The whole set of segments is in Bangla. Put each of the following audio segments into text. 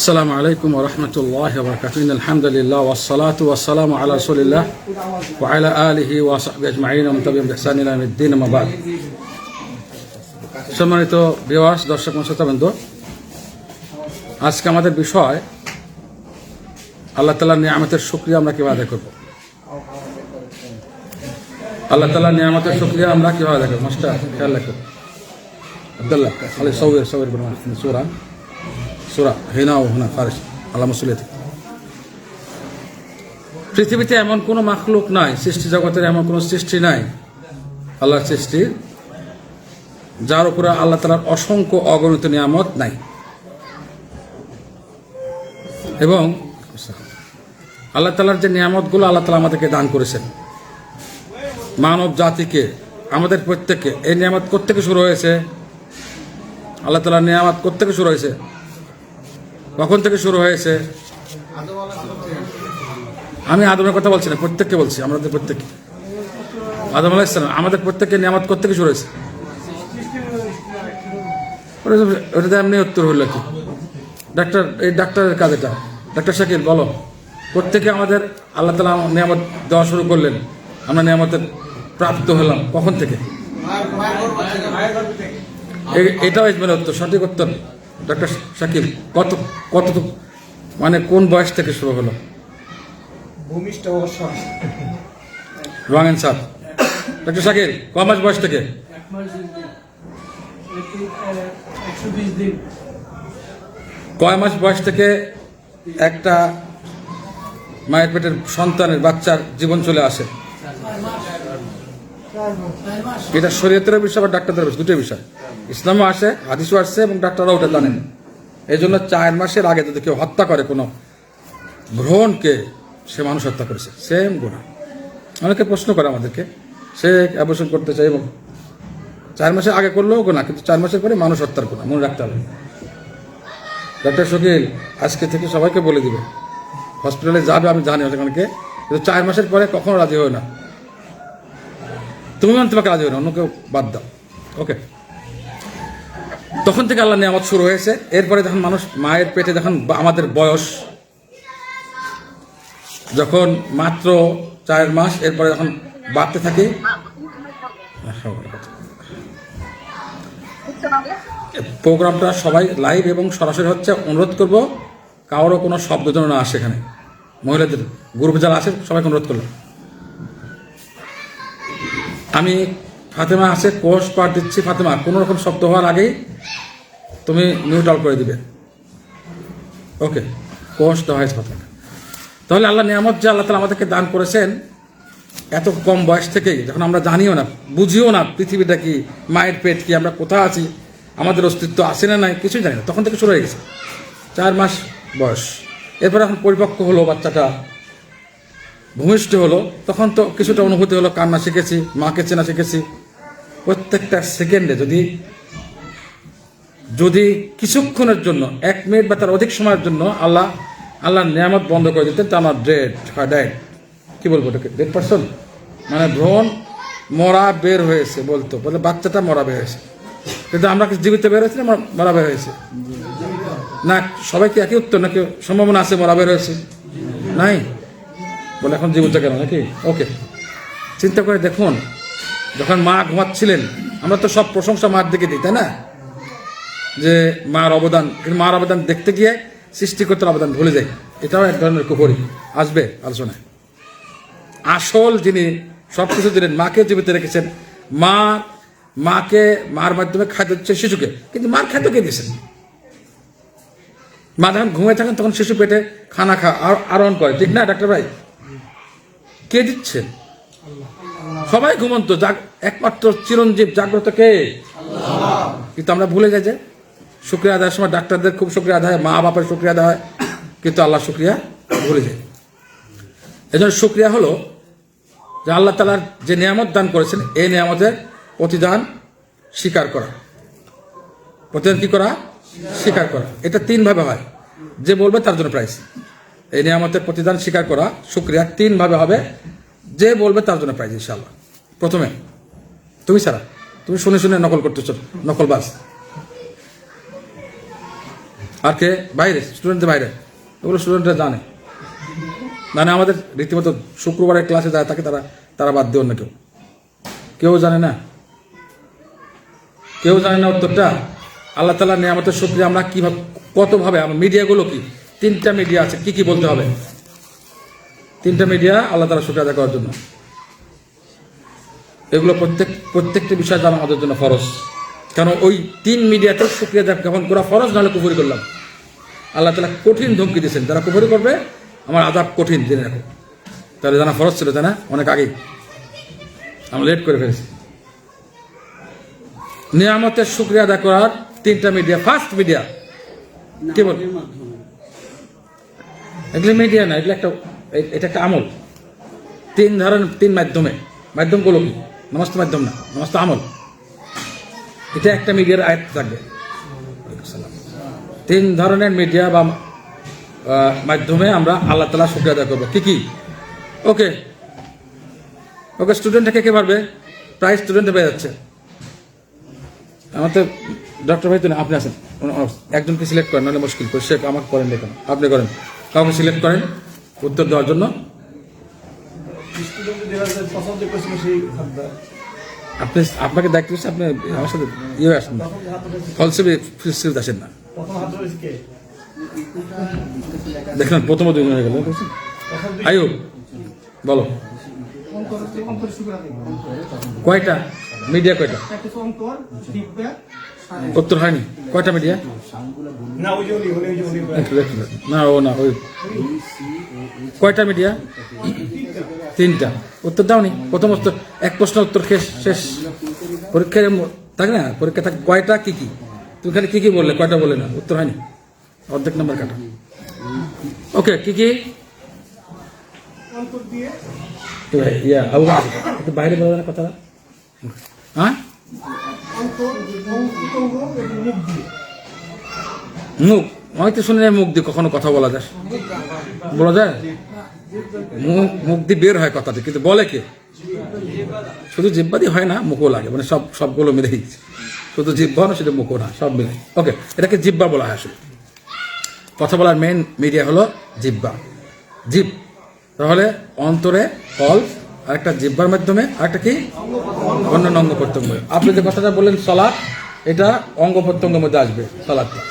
আসসালামু আলাইকুম ওয়া রাহমাতুল্লাহি ওয়া বারাকাতুহু আলহামদুলিল্লাহ ওয়াস সালাতু ওয়াস সালামু আলা রাসূলিল্লাহ ওয়া আলা আলিহি ওয়া সাহবিহি আজমাইন ওয়া তাবি'আহুম বিইহসান ইলা ইয়াউমিদ্দিন আম্মা বা'দ। সম্মানিত ভিউয়ার্স, দর্শক ও শ্রোতাবৃন্দ, আজকে আমাদের বিষয় আল্লাহ তাআলার নিয়ামতের শুকরিয়া আমরা কিভাবে আদায় করব। আল্লাহ তাআলার নিয়ামতের শুকরিয়া আমরা কিভাবে আদায় করব। মাস্টার খেয়াল রাখো, আব্দুল্লাহ আলী সওয়ের বর্ণনা সূরা হিনা ও হুনা ফারিস আল্লাহ মুসলিয়াতি। পৃথিবীতে এমন কোনো মাখলুক নাই, সৃষ্টি জগতের এমন কোনো সৃষ্টি নাই আল্লাহর সৃষ্টি যার উপরে আল্লাহ তাআলার অসংখ্য অগণিত নিয়ামত নাই। এবং আল্লাহ তাআলার যে নিয়ামতগুলো আল্লাহ তাআলা আমাদেরকে দান করেছেন, মানব জাতিকে, আমাদের প্রত্যেককে, এই নিয়ামত কোত্থেকে শুরু হয়েছে? আল্লাহ তাআলার নিয়ামত কোত্থেকে শুরু হয়েছে? কখন থেকে শুরু হয়েছে? আমি আদমের কথা বলছি না, প্রত্যেককে বলছি, আমাদের প্রত্যেককে। আদম আলাইহিস সালাম, আমাদের প্রত্যেকের নিয়ামত কোত্থেকে শুরু হয়েছে? ওটাতে এমনি উত্তর হলো কি? ডাক্তারের কাজ এটা। ডাক্তার শাকিল বলো, প্রত্যেকে আমাদের আল্লাহ তাআলা নিয়ামত দেওয়া শুরু করলেন, আমরা নিয়ামতের প্রাপ্ত হলাম কখন থেকে? এটাও ইজমালের উত্তর, সঠিক উত্তর ডক্টর শাকিল। কত মানে কোন বয়স থেকে শুরু হলো? Wrong answer. ডক্টর শাকিল, ক মাস বয়স থেকে? কয় মাস বয়স থেকে একটা মায়ের পেটের সন্তানের বাচ্চার জীবন চলে আসে? এটা শরীয়তের বিষয় বা ডাক্তারদের বিষয়, দুটোই বিষয়। ইসলামও আসে, হাদিসও আসছে, এবং ডাক্তাররাও ওটা জানেন। এই জন্য 4 মাসের আগে যদি কেউ হত্যা করে কোনো ভ্রূণকে, সে মানুষ হত্যা করেছে, সেম গুনাহ। অনেকে প্রশ্ন করে আমাদেরকে, সে অ্যাবর্শন করতে চাই এবং 4 মাসের আগে করলেও গুনাহ, কিন্তু 4 মাসের পরে মানুষ হত্যার গুনাহ, মনে রাখতে হবে। ডক্টর শকিল আজকে থেকে সবাইকে বলে দিবে, হসপিটালে যাবে, আমি জানি ওখানকে, কিন্তু 4 মাসের পরে কখনো রাজি হয় না। তুমি তোমাকে রাজি হয় না, অন্য কেউ বাদ দাও। ওকে, তখন থেকে আল্লাহ নিয়ামত শুরু হয়েছে। এরপরে যখন মানুষ মায়ের পেটে, যখন আমাদের বয়স যখন মাত্র 4 মাস, এরপরে যখন বাড়তে থাকে, প্রোগ্রামটা সবাই লাইভ এবং সরাসরি হচ্ছে। অনুরোধ করব কারোর কোনো শব্দ যেন না আসে এখানে। মহিলাদের গ্রুপে যারা আসে সবাইকে অনুরোধ করলাম। আমি ফাতেমা আছে, কোর্স পাঠ দিচ্ছি। ফাতেমা, কোনো রকম শব্দ হওয়ার আগেই তুমি মিউট আউট করে দিবে। ওকে, কোর্স দেওয়া হয়েছে ফাতেমা। তাহলে আল্লাহ নিয়ামত যে আল্লাহ তাআলা আমাদেরকে দান করেছেন এত কম বয়স থেকেই, যখন আমরা জানিও না, বুঝিও না পৃথিবীটা কি, মায়ের পেট কি, আমরা কোথায় আছি, আমাদের অস্তিত্ব আছে না নাই, কিছুই জানি না, তখন থেকে শুরু হয়ে গেছে। 4 মাস বয়স, এরপরে এখন পরিপক্ক হলো বাচ্চাটা, ভূমিষ্ঠ হলো, তখন তো কিছুটা অনুভূতি হলো, কান্না শিখেছি, মাকে চেনা শিখেছি। প্রত্যেকটা সেকেন্ডে যদি কিছুক্ষণের জন্য, 1 মিনিট বা তার অধিক সময়ের জন্য আল্লাহর নিয়ামত বন্ধ করে দিতেন, তা আমার ডেড কি বলবো ওটাকে, ডেড পারসন, মানে ভ্রূণ মরা বের হয়েছে বলতো, বলে বাচ্চাটা মরা বের হয়েছে। কিন্তু আমরা কি জীবিত বের হয়েছি না মরা বের হয়েছে? না, সবাইকে একই উত্তর, নাকি সম্ভাবনা আছে মরা বের হয়েছে? নাই, বলে এখন জীবিত কেন নাকি? ওকে, চিন্তা করে দেখুন, যখন মা ঘুমাচ্ছিলেন, আমরা তো সব প্রশংসা মার দিকে দিই, তাই না? যে মার অবদান, কিন্তু মার অবদান দেখতে গিয়ে সৃষ্টিকর্তার অবদান ভুলে যাই। এটাও এক ধরনের কুফরি, আসবে আলোচনায়। আসল যিনি সবকিছু দিলেন, মাকে জীবিত রেখেছেন, মার মাধ্যমে খাদ্য দিচ্ছে শিশুকে, কিন্তু মার খাদ্য কে দিয়েছেন? মা যখন ঘুমিয়ে থাকেন তখন শিশু পেটে খানা আরোহণ করে, ঠিক না ডাক্তার ভাই? কে দিচ্ছেন? সবাই ঘুমন্ত, একমাত্র চিরঞ্জীব জাগ্রত কে? কিন্তু আমরা ভুলে যাই যে শুকরিয়া আদায়ের সময় ডাক্তারদের খুব শুকরিয়া আদায় হয়, মা বাবার শুকরিয়া আদায় হয়, কিন্তু আল্লাহ শুকরিয়া ভুলে যায়। এই জন্য শুকরিয়া হলো যে আল্লাহ তাআলার যে নিয়ামত দান করেছেন, এই নিয়ামতের প্রতিদান স্বীকার করা। প্রতিদান কি করা? স্বীকার করা। এটা 3 ভাবে হয়, যে বলবে তার জন্য প্রাইজ। এই নিয়ামতের প্রতিদান স্বীকার করা, শুকরিয়া 3 ভাবে হবে, যে বলবে তার জন্য প্রাইজ ইনশাআল্লাহ। প্রথমে তুমি শুনে নকল করতেছ, নকলবাজ। আর কে? বাইরে, স্টুডেন্টদের বাইরে, ওগুলো স্টুডেন্টরা জানে। মানে আমাদের রীতিমতো শুক্রবারের ক্লাসে যায় তাকে তারা বাদ দিয়ে অন্য কেউ জানে না, কেউ জানে না উত্তরটা। আল্লাহ তাআলার নিয়ামতের শুকরিয়া আমরা কিভাবে, কতভাবে, আমার মিডিয়াগুলো কি, 3টা মিডিয়া আছে, কি কি বলতে হবে? 3টা মিডিয়া আল্লাহ তাআলা শুকরিয়া আদায় করার জন্য। এগুলো প্রত্যেকটি বিষয় জানা আমাদের জন্য ফরজ। কারণ ওই 3 মিডিয়াতে শুকরিয়া জ্ঞাপন করা ফরজ, নাহলে কুফরি করলাম। আল্লাহ তাআলা কঠিন ধমকি দিয়েছেন, যারা কুফরি করবে আমার আযাব কঠিন, জেনে রাখো। তাহলে জানা ফরজ ছিল, তাই না? অনেক আগেই আমরা লেট করে ফেলেছি। নিয়ামতের শুকরিয়া আদায় করার 3টা মিডিয়া। ফার্স্ট মিডিয়া কি বল? এগুলো মিডিয়া না, এগুলো এটা একটা আমল। 3 ধরনের, 3 মাধ্যমে। মাধ্যমগুলো কি? নামাজ তো মাধ্যম না, নামাজ তো আমল। এটা একটা মিডিয়ার আয়াত থাকবে। 3 ধরনের মিডিয়া বা মাধ্যমে আমরা আল্লাহ তাআলা শুকরিয়া আদায় করবো। কি কি? ওকে ওকে, স্টুডেন্টটা কে পারবে? প্রায় স্টুডেন্টে পেয়ে যাচ্ছে। আমার তো ডক্টর ভাই তো না, আপনি আছেন, একজনকে সিলেক্ট করেন, নাহলে মুশকিল। সে আমাকে করেন, দেখুন আপনি করেন, কাউকে সিলেক্ট করেন উত্তর দেওয়ার জন্য। আপনাকে দায়িত্ব দিচ্ছি, আপনি আমার সাথে ইয়ে আসেন না, ফলসেপি আসেন না। দেখলেন প্রথম 2 জন হয়ে গেল। আয়ুব বলো, কয়টা মিডিয়া? কয়টা? উত্তর হয়নি। কয়টা মিডিয়া? না, ও না, ওই কয়টা মিডিয়া? 3টা। উত্তর দাওনি। প্রথম উত্তর, এক প্রশ্ন উত্তর শেষ। পরীক্ষায় থাকে না, পরীক্ষা থাকে কয়টা, কি কি? তুমি খালি কি কি বললে, কয়টা বলে না, উত্তর হয়নি। অর্ধেক নাম্বার কাটা। ওকে, কি কি? বাইরে বলা যায় কথা। হ্যাঁ, মুখ, আমি তো শুনি মুখ দিয়ে কখনো কথা বলা যায়? মুখ দিয়ে বের হয় কথাটা, কিন্তু বলে কে? শুধু জিহ্বা দিয়ে হয় না, মুখও লাগে। মানে সবগুলো মিলেই, শুধু জিহ্বা না, সেটা মুখও না, সব মিলে। ওকে, এটাকে জিহ্বা বলা হয়। আসলে কথা বলার মেইন মিডিয়া হলো জিহ্বা। জিভ তাহলে অন্তরে ফল, আর একটা জিহ্বার মাধ্যমে, আর একটা কি অন্যান্য অঙ্গ প্রত্যঙ্গ। আপনি যে কথাটা বললেন সালাত, এটা অঙ্গ প্রত্যঙ্গের মধ্যে আসবে সালাতটা।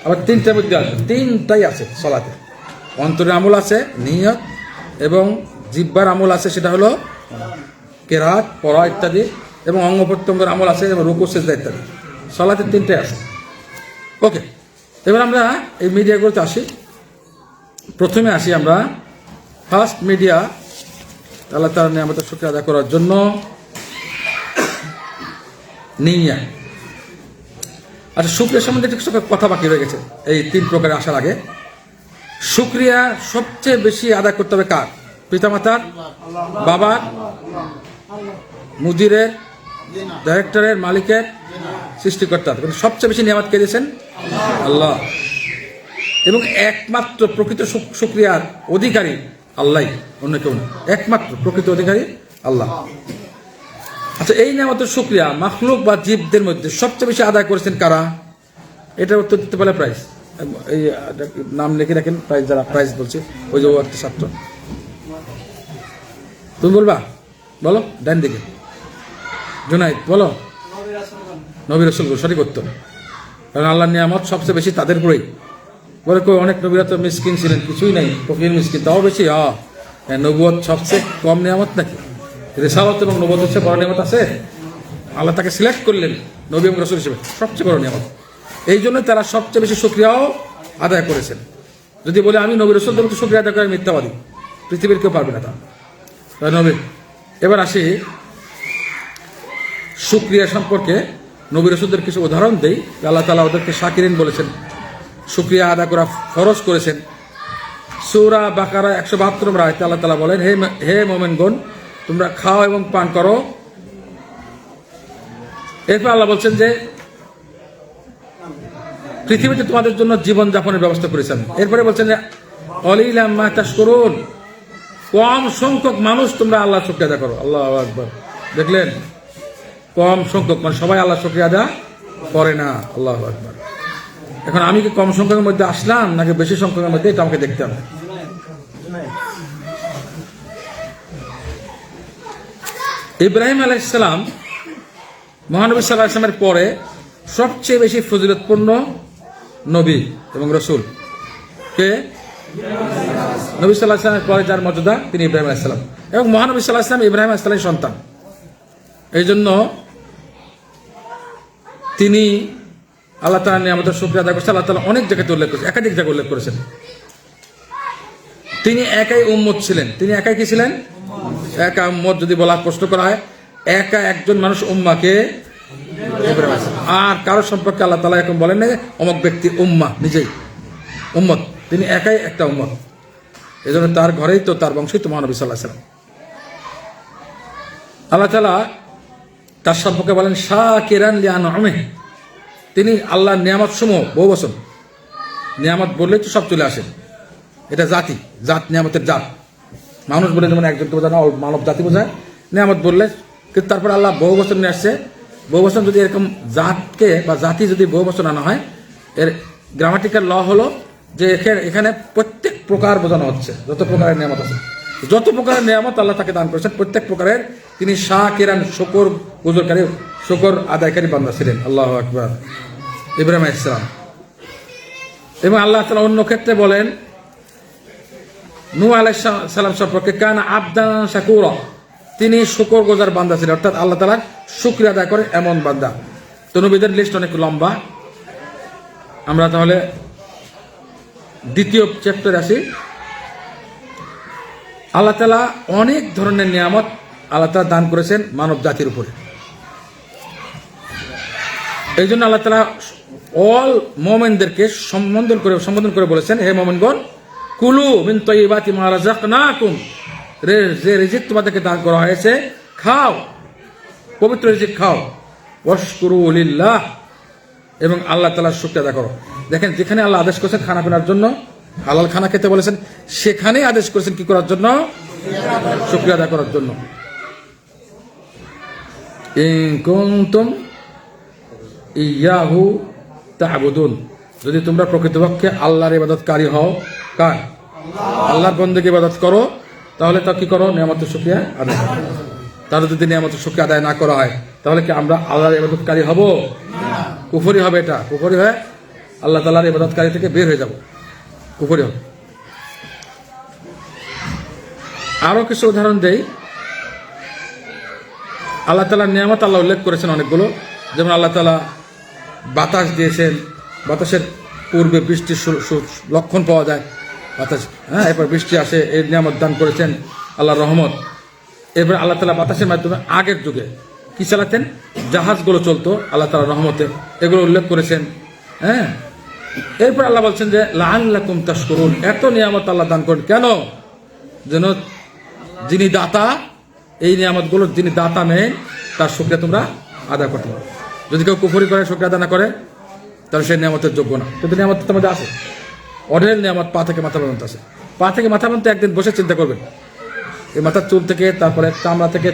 আবার 3টার মধ্যে আসবে, 3টাই আছে সালাতে। অন্তরের আমল আছে নিয়ত, এবং জিহ্বার আমল আছে, সেটা হলো কেরাত পড়া ইত্যাদি, এবং অঙ্গ প্রত্যঙ্গের আমল আছে, এবং রুকু সিজদা ইত্যাদি। সালাতে 3টাই আছে। ওকে, এবার আমরা এই মিডিয়াগুলোতে আসি। প্রথমে আসি আমরা ফার্স্ট মিডিয়া, আল্লাহ তাআলার নিয়ামতের শুকরিয়া আদায় করার জন্য নিয়া। আচ্ছা, শুকরিয়া সম্বন্ধে একটু কথা বাকি রয়ে গেছে। এই 3 প্রকারে আসার আগে, শুকরিয়া সবচেয়ে বেশি আদায় করতে হবে কার? পিতামাতার, বাবার, মুদিরের, ডাইরেক্টরের, মালিকের, সৃষ্টিকর্তার। কিন্তু সবচেয়ে বেশি নিয়ামত কে দিয়েছেন? আল্লাহ। এবং একমাত্র প্রকৃত শুকরিয়ার অধিকারী আল্লাহ, অন্য কেউ না। একমাত্র প্রকৃত অধিকারী আল্লাহ। আচ্ছা, এই নিয়ামতের শুকরিয়া মাখলুক বা জীবদের মধ্যে সবচেয়ে বেশি আদায় করেছেন কারা? এটার উত্তর দিতে পারলে প্রাইজ। এই নাম লিখে রাখেন, প্রাইজ যারা প্রাইজ বলছে, ওই যে ও একটা ছাত্র। তুমি বলবা? বলো, ডান দিকে জুনাইদ বলো। নবী রাসূল, সঠিক উত্তর। কারণ আল্লাহর নিয়ামত সবচেয়ে বেশি তাদের উপরেই। বলে কই অনেক নবীরা তো মিসকিন ছিলেন, কিছুই নাই, ফকির মিসকিন, তাও বেশি। নবুয়ত সবচেয়ে কম নিয়ামত নাকি? রিসালাত এবং নবুয়ত হচ্ছে বড় নিয়ামত আছে। আল্লাহ তাকে সিলেক্ট করলেন নবী এবং রাসূল হিসেবে, সবচেয়ে বড় নিয়ামত। এই জন্য তারা সবচেয়ে বেশি শুকরিয়াও আদায় করেছেন। যদি বলে আমি নবী রাসূলদের মতো শুকরিয়া আদায় করি, মিথ্যাবাদী, পৃথিবীর কেউ পারবে না তা নবী। এবার আসি শুকরিয়া সম্পর্কে। নবী রাসূলদের কিছু উদাহরণ দেই। আল্লাহ তাআলা ওদেরকে শাকিরিন বলেছেন, শুকরিয়া আদায় করা ফরজ করেছেন। সূরা বাকারা 172 নম্বর আয়াতে আল্লাহ তাআলা বলেন, হে মুমিনগণ, তোমরা খাও এবং পান করো। এরপর আল্লাহ বলছেন যে পৃথিবীতে তোমাদের জন্য জীবন যাপনের ব্যবস্থা করেছেন। এরপরে বলছেন যে অলিলাম মা তাশকুরুন, কম সংখ্যক মানুষ তোমরা আল্লাহ শুকরিয়া আদায় করো। আল্লাহু আকবার। দেখলেন, কম সংখ্যক, মানে সবাই আল্লাহ শুকরিয়া আদায় করে না। আল্লাহু আকবার। এখন আমি কি কম সংখ্যকের মধ্যে আসলাম নাকি বেশি সংখ্যকের মধ্যে, এটা আমাকে দেখতে হবে। ইব্রাহিম আলাইহিস সালাম মহানবী সাল্লাল্লাহু আলাইহি ওয়াসাল্লামের পরে সবচেয়ে বেশি ফজিলতপূর্ণ নবী এবং রসুল কে? নবী সাল্লাল্লাহু আলাইহি ওয়াসাল্লামের পরে যার মর্যাদা তিনি ইব্রাহিম আলাইহিস সালাম, এবং মহানবী সাল্লাল্লাহু আলাইহি ওয়াসাল্লাম ইব্রাহিম আলাইহিস সালামের সন্তান। এই জন্য তিনি আল্লাহ তাআলার নিয়ামতের শুকরিয়া আদায় করছেন। আল্লাহ তাআলা অনেক জায়গাতে উল্লেখ করেছেন, একাধিক জায়গায় উল্লেখ করেছেন। তিনি একাই উম্মত ছিলেন। তিনি একাই কি ছিলেন? একা উম্মত যদি বলা প্রশ্ন করা হয়, একা একজন মানুষ উম্মাকে, আর কারো সম্পর্কে আল্লাহ তাআলা এখন বলেন না অমুক ব্যক্তি উম্মা, নিজেই উম্মত। তিনি একাই একটা উম্মত। এই জন্য তার ঘরেই তো, তার বংশই তো মহানবী সাল্লাল্লাহু আলাইহি ওয়াসাল্লাম। আল্লাহ তাআলা তার সম্পর্কে বলেন শাকিরান লিআনউমিহি, তিনি আল্লাহর নিয়ামত সমূহ, বহু বচন, নিয়ামত বললেই তো সব চলে আসে। এটা জাতি, জাত, নিয়ামতের জাত। মানুষ বলে যেমন একজনকে বোঝায় না, মানব জাতি বোঝায়। নিয়ামত বললে কিন্তু তারপর আল্লাহ বহু বচন নিয়ে আসছে। বহু বচন যদি এরকম জাতকে বা জাতি যদি বহু বচন আনা হয়, এর গ্রামাটিক্যাল ল হলো যে এখানে প্রত্যেক প্রকার বোঝানো হচ্ছে, যত প্রকারের নিয়ামত আছে, যত প্রকারের নিয়ামত আল্লাহ তাকে দান করেছেন, প্রত্যেক প্রকারের তিনি শাকিরান, শুকর গুজরকারী, শুকর আদায়কারী বান্দা ছিলেন। আল্লাহু আকবার। ইব্রাহিম আলাইহিস সালাম। এবং আল্লাহ তাআলা অন্য ক্ষেত্রে বলেন নূহ আলাইহিস সালাম সম্পর্কে, কানা আবদান শাকুরা, তিনি শুকর গুজার বান্দা ছিলেন, অর্থাৎ আল্লাহ তাআলার শুকরিয়া আদায় করে এমন বান্দা। তো নবীদের লিস্ট অনেক লম্বা। আমরা তাহলে দ্বিতীয় চ্যাপ্টারে আসি। আল্লাহ তাআলা অনেক ধরনের নিয়ামত আল্লাহ তাআলা দান করেছেন মানব জাতির উপরে। এই জন্য আল্লাহ তাআলা অল মুমিনদেরকে সম্বোধন করে বলেছেন, হে মুমিনগণ, কুলু মিন তাইয়্যিবাতি মা রাযাকনাকুম, যে রিজিক তোমাদেরকে দান করা হয়েছে খাও, পবিত্র রিজিক খাও। ওয়াশকুরু লিল্লাহ, এবং আল্লাহ তাআলার শুকরিয়া আদায় করো। দেখেন, যেখানে আল্লাহ আদেশ করেছেন খানা পিনার জন্য, হালাল খানা খেতে বলেছেন, সেখানেই আদেশ করেছেন কি করার জন্য? শুকরিয়া আদায় করার জন্য। ইন কুনতুম ইয়াহু তা'বুদুন, যদি তোমরা প্রকৃতপক্ষে আল্লাহর ইবাদতকারী হও, কার? আল্লাহর বান্দাকে ইবাদত করো, তাহলে তা কি করো? নিয়ামতের শুকরিয়া আদায় করো। তাহলে যদি নিয়ামতের শুকরিয়া আদায় না করা হয়, তাহলে কি আমরা আল্লাহর ইবাদতকারী হব? কুফরি হবে। এটা কুফরি হয়ে আল্লাহ তাআলার ইবাদতকারী থেকে বের হয়ে যাব, কুফরি হবে। আরো কিছু উদাহরণ দেই। আল্লাহ তাআলার নিয়ামত আল্লাহ উল্লেখ করেছেন অনেকগুলো। যেমন আল্লাহ তাআলা বাতাস দিয়েছেন, বাতাসের পূর্বে বৃষ্টির লক্ষণ পাওয়া যায়, বাতাস, হ্যাঁ, এরপর বৃষ্টি আসে, এই নিয়ামত দান করেছেন আল্লাহর রহমত। এরপর আল্লাহ তাআলা বাতাসের মাধ্যমে আগের যুগে কি চালাতেন? জাহাজগুলো চলতো আল্লাহ তাআলার রহমতে, এগুলো উল্লেখ করেছেন। হ্যাঁ, এরপর আল্লাহ বলছেন যে লাআল্লাকুম তাশকুরুন, এত নিয়ামত আল্লাহ দান করেন কেন? যেন যিনি দাতা, এই নিয়ামতগুলোর যিনি দাতা মেন, তার শুকরিয়া তোমরা আদায় করতে পারো। যদি কেউ কুফরি করে, শুকরিয়া আদায় না করে, তাহলে সেই নিয়ামতের যোগ্য না। কিন্তু নিয়ামত তোমাদের আছে, অঢেল নিয়ামত, পা থেকে মাথা পর্যন্ত আছে। পা থেকে মাথা পর্যন্ত একদিন বসে চিন্তা করবেন, এই মাথার চুল থেকে, তারপরে চামড়া থেকে,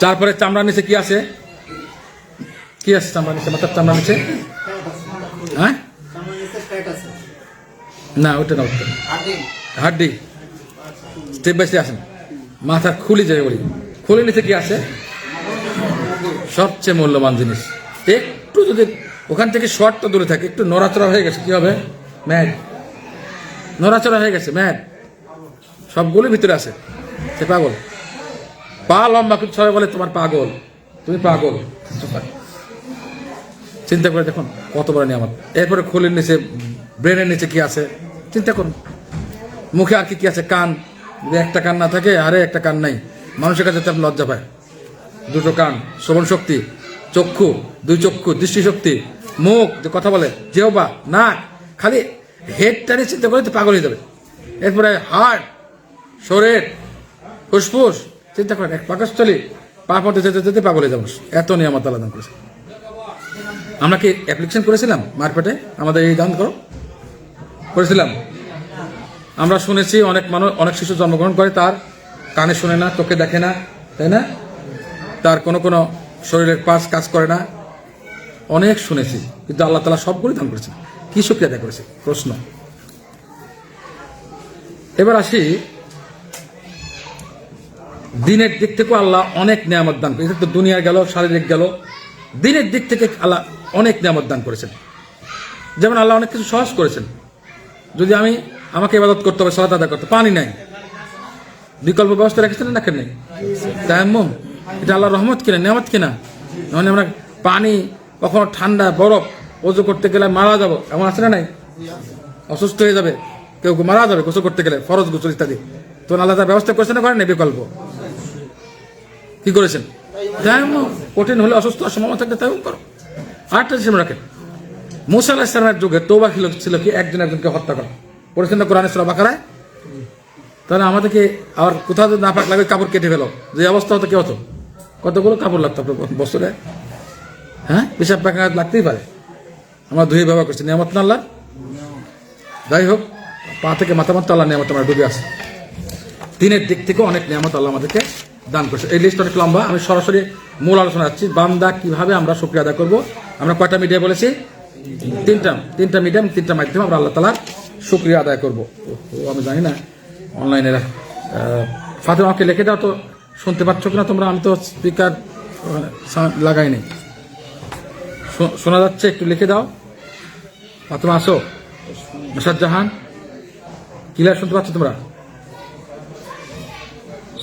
তারপরে চামড়ার নিচে কি আছে? কি আছে চামড়ার নিচে? মাথার চামড়ার নিচে, হ্যাঁ, না ওটা না, ওটা হাড্ডি। স্টেপ বাই স্টেপ আসেন, মাথার খুলি যায় বলি, খুলির নিচে কি আছে? সবচেয়ে মূল্যবান জিনিস। একটু যদি ওখান থেকে শর্টটা দূরে থাকে, একটু নড়াচড়া হয়ে গেছে, কি হবে? ম্যাড, নড়াচড়া হয়ে গেছে, ম্যাড, সবগুলো ভিতরে আছে, সে পাগল। পা লম্বা, কিন্তু সবাই বলে তোমার পাগল, তুমি পাগল। চিন্তা করে দেখুন কত বড় নিয়ামত। এরপরে খুলির নিচে, ব্রেনের নিচে কি আছে চিন্তা করুন। মুখে আর কি কি আছে? কান, যদি একটা কান না থাকে, আরে একটা কান নাই, মানুষের কাছে তেমন লজ্জা পায়। দুটো কান, শ্রবণ শক্তি, চক্ষু, দুই চক্ষু, দৃষ্টিশক্তি, মুখ যে কথা বলে, জিহ্বা, নাক, খালি হেডটা নিয়ে চিন্তা করে তো পাগল হয়ে যাবে। এরপরে হার্ট, শরীর, ফুসফুস, চিন্তা করেন, এক পাকস্থলী, পা পড়তে যেতে যেতে পাগল হয়ে যাবো। এত নিয়ামত আল্লাহ দান করেছে। আমরা কি অ্যাপ্লিকেশন করেছিলাম মারপেটে আমাদের এই দান করেছিলাম? আমরা শুনেছি অনেক মানুষ, অনেক শিশু জন্মগ্রহণ করে, তার কানে শোনে না, চোখে দেখে না, তাই না? তার কোনো কোনো শরীরের পাশ কাজ করে না, অনেক শুনেছি, কিন্তু আল্লাহ তাআলা সবগুলো দান করেছেন। কি শুকরিয়া আদায় করেছে? প্রশ্ন। এবার আসি, দিনের দিক থেকেও আল্লাহ অনেক নিয়ামত দান করেছে। তো দুনিয়া গেল, শারীরিক গেল, দিনের দিক থেকে আল্লাহ অনেক নিয়ামত দান করেছেন। যেমন আল্লাহ অনেক কিছু সহজ করেছেন। যদি আমাকে ইবাদত করতে হবে, সালাত আদায় করতে, পানি নাই, বিকল্প ব্যবস্থা রেখেছেন না? কেন নেই? তায়াম্মুম, এটা আল্লাহর রহমত কিনা, নিয়ামত কিনা? মানে আমরা পানি, কখনো ঠান্ডা বরফ, ওযু করতে গেলে মারা যাবো এমন আছে না? নাই, অসুস্থ হয়ে যাবে, কেউ মারা যাবে গোসল করতে গেলে, ফরজ গোসল ইত্যাদি। তো আল্লাহ তার ব্যবস্থা করেছেন না, করেন না? বিকল্প কি করেছেন? তায়াম্মুম, কঠিন হলে, অসুস্থ সম্ভাবনা থাকলে তায়াম্মুম করো। আরেকটা জিনিস রাখেন, মুসা আলাইহিস সালামের যুগে তওবা ছিল কি একজন একজনকে হত্যা করা, করেছেন না কোরআনে সূরা বাকারায়? তাহলে আমাদেরকে আবার কোথাও যদি নাপাক লাগে কাপড় কেটে ফেলো, যে অবস্থা হতো কি হতো? কতগুলো কাপড় লাগতো আপনার বছরে? হ্যাঁ, পেশাব পায়খানা লাগতেই পারে। আমরা ধুয়ে ব্যবহার করছি, নিয়ামত না আল্লাহ? যাই হোক, পা থেকে মাথা মাত্র আল্লাহ নিয়ামত আমরা ডুবে আসি। দিনের দিক থেকে অনেক নিয়ামত আল্লাহ আমাদেরকে দান করছে। এই লিস্ট অনেক লম্বা, আমি সরাসরি মূল আলোচনা যাচ্ছি। বান্দা কিভাবে আমরা শুকরিয়া আদায় করবো? আমরা কয়টা মিডিয়া বলেছি? তিনটা মিডিয়াম, তিনটা মাধ্যমে আমরা আল্লাহ তাআলার শুকরিয়া আদায় করবো। আমি জানি না অনলাইনে ফাতেমা আমাকে লিখে দাও তো, শুনতে পাচ্ছ কিনা তোমরা? আমি তো স্পিকার লাগাইনি, শোনা যাচ্ছে? একটু লিখে দাও। ফাতেমা আসো, মুসাদ জাহান, ক্লিয়ার শুনতে পাচ্ছ তোমরা?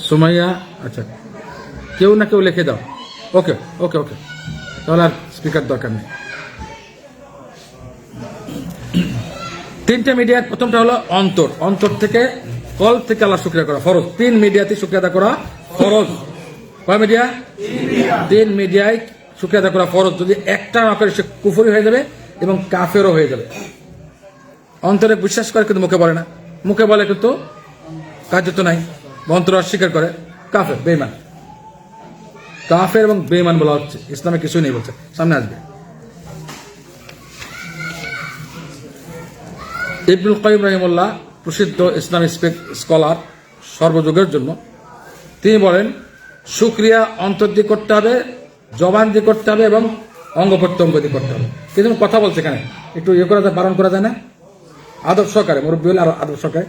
সুমাইয়া, আচ্ছা, কেউ না কেউ লিখে দাও। ওকে ওকে ওকে, তাহলে আর স্পিকার দরকার নেই। তিনটা মিডিয়ার প্রথমটা হলো অন্তর। অন্তর থেকে, কল থেকে আল্লাহ শুকরিয়া করা ফরজ। 3 মিডিয়াতে শুকরিয়া আদায় করা ফরজ। কয় মিডিয়া? 3 মিডিয়ায় শুকরিয়া আদায় করা ফরজ। যদি একটা না করে সে কুফরি হয়ে যাবে এবং কাফেরও হয়ে যাবে। অন্তরে বিশ্বাস করে কিন্তু মুখে বলে না, মুখে বলে কিন্তু কার্য তো নাই, অন্তরে অস্বীকার করে, কাফের, বেঈমান। কাফের এবং বেঈমান বলা হচ্ছে, ইসলামে কিছুই নেই বলছে, সামনে আসবে। ইবনুল কাইয়িম রাহিমাহুল্লাহ, প্রসিদ্ধ ইসলামিক স্কলার সর্বযুগের জন্য, তিনি বলেন শুকরিয়া অন্তর দিয়ে করতে হবে, জবান দিয়ে করতে হবে এবং অঙ্গ প্রত্যঙ্গ দিয়ে করতে হবে। কিন্তু কথা বলছে এখানে, একটু ইয়ে করা যায়, বারণ করা যায় না? আদব সহকারে, মুরব্বী হলে আরো আদব সহকারে,